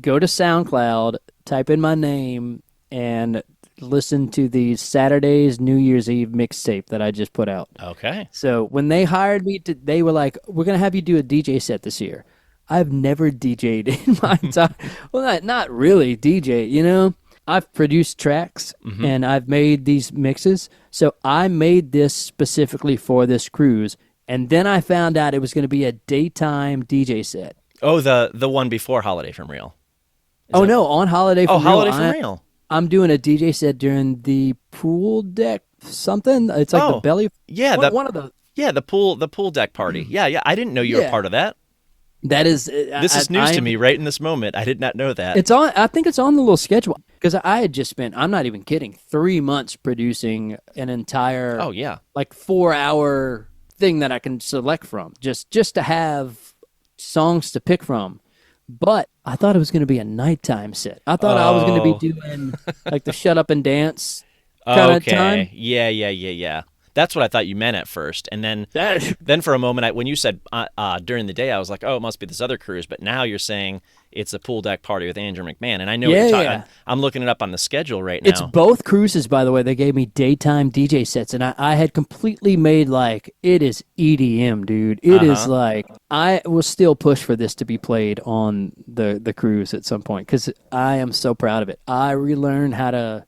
go to SoundCloud, type in my name, and listen to the Sadurdays New Year's Eve mixtape that I just put out. Okay. So when they hired me, they were like, we're going to have you do a DJ set this year. I've never DJ'd in my time. Well, not really DJ, I've produced tracks, and I've made these mixes. So I made this specifically for this cruise, and then I found out it was going to be a daytime DJ set. Oh, the one before Holiday from Real. No, on Holiday from Real. Holiday from Real. I'm doing a DJ set during the pool deck something. It's like the belly. Yeah, one of the. Yeah, the pool deck party. Yeah. I didn't know you were part of that. That is. This is news to me right in this moment. I did not know that. It's on. I think it's on the little schedule because I had just spent. I'm not even kidding. 3 months producing an entire. 4-hour thing that I can select from just to have songs to pick from. But I thought it was going to be a nighttime set. I thought I was going to be doing like the shut up and dance kind of time. Yeah. That's what I thought you meant at first. And then for a moment, when you said during the day, I was like, oh, it must be this other cruise. But now you're saying it's a pool deck party with Andrew McMahon. And I know what you're talking about. I'm looking it up on the schedule right now. It's both cruises, by the way. They gave me daytime DJ sets. And I had completely made it is EDM, dude. It is like, I will still push for this to be played on the cruise at some point because I am so proud of it. I relearned how to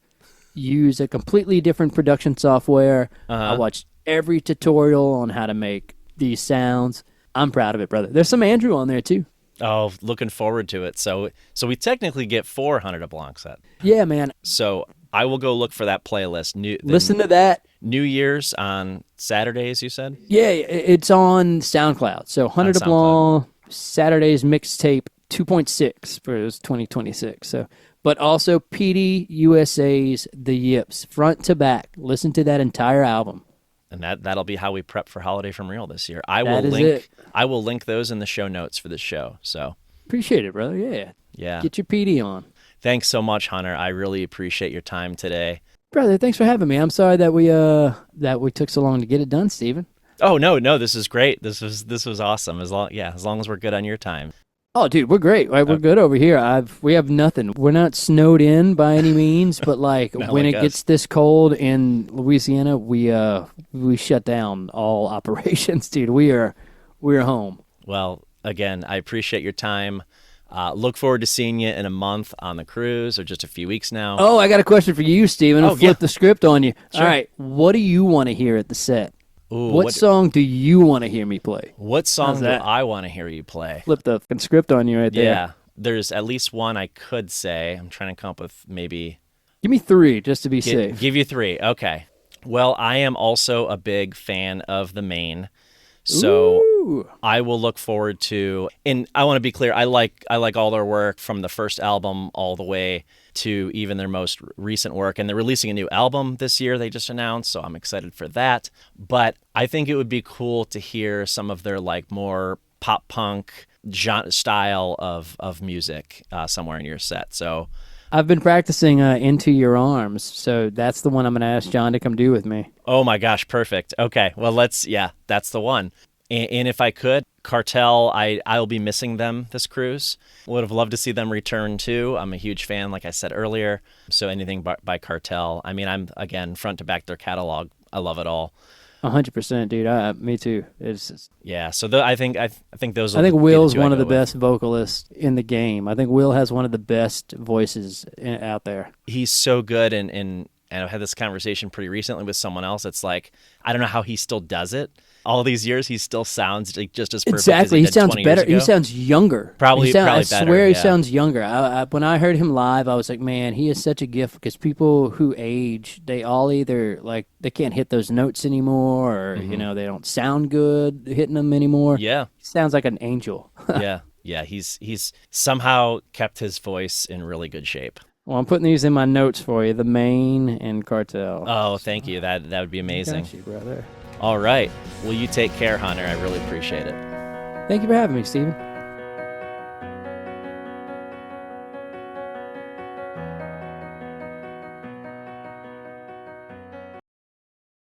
use a completely different production software. I watched every tutorial on how to make these sounds. I'm proud of it, brother. There's some Andrew on there too. Oh, looking forward to it. So we technically get 400 DeBlanc set. Yeah, man. So I will go look for that playlist. Listen to that. New Year's on Saturdays, you said? Yeah, it's on SoundCloud. So 100 DeBlanc Saturdays mixtape 2.6 for 2026. So. But also PD USA's The Yips, front to back. Listen to that entire album. And that'll be how we prep for Holiday from Real this year. I will link those in the show notes for this show. So appreciate it, brother. Yeah. Yeah. Get your PD on. Thanks so much, Hunter. I really appreciate your time today. Brother, thanks for having me. I'm sorry that we took so long to get it done, Steven. Oh no, this is great. This was awesome. As long as we're good on your time. Oh, dude, we're great. Right? We're good over here. We have nothing. We're not snowed in by any means, but when it gets this cold in Louisiana, we shut down all operations, dude. We're home. Well, again, I appreciate your time. Look forward to seeing you in a month on the cruise, or just a few weeks now. Oh, I got a question for you, Steven. I'll flip the script on you. Sure. All right, what do you want to hear at the set? Ooh, what song do you want to hear me play? What song do I want to hear you play? Flip the script on you right there. Yeah, there's at least one I could say. I'm trying to come up with maybe... Give me 3 just to be safe. Give you 3. Okay. Well, I am also a big fan of the Maine. So Ooh. I will look forward to, and I want to be clear, I like all their work from the first album all the way to even their most recent work. And they're releasing a new album this year, they just announced, so I'm excited for that. But I think it would be cool to hear some of their like more pop punk genre style of music somewhere in your set. So I've been practicing Into Your Arms, so that's the one I'm going to ask John to come do with me. Oh my gosh, perfect. Okay, well that's the one. And if I could, Cartel, I'll be missing them this cruise. Would have loved to see them return too. I'm a huge fan, like I said earlier. So anything by Cartel. I mean, I'm again front to back their catalog. I love it all. 100%, dude. Me too. Yeah. So I think those. I think Will's one of the best vocalists in the game. I think Will has one of the best voices out there. He's so good, and I've had this conversation pretty recently with someone else. It's like I don't know how he still does it. All these years, he still sounds like just as perfect. Exactly, as he sounds better. He sounds younger. Probably better. I swear he sounds younger. When I heard him live, I was like, man, he is such a gift because people who age, they all either like they can't hit those notes anymore, or they don't sound good hitting them anymore. Yeah, he sounds like an angel. yeah. He's somehow kept his voice in really good shape. Well, I'm putting these in my notes for you: the Maine and Cartel. Oh, thank you. That would be amazing. Got you, brother. All right. Well, you take care, Hunter. I really appreciate it. Thank you for having me, Steven.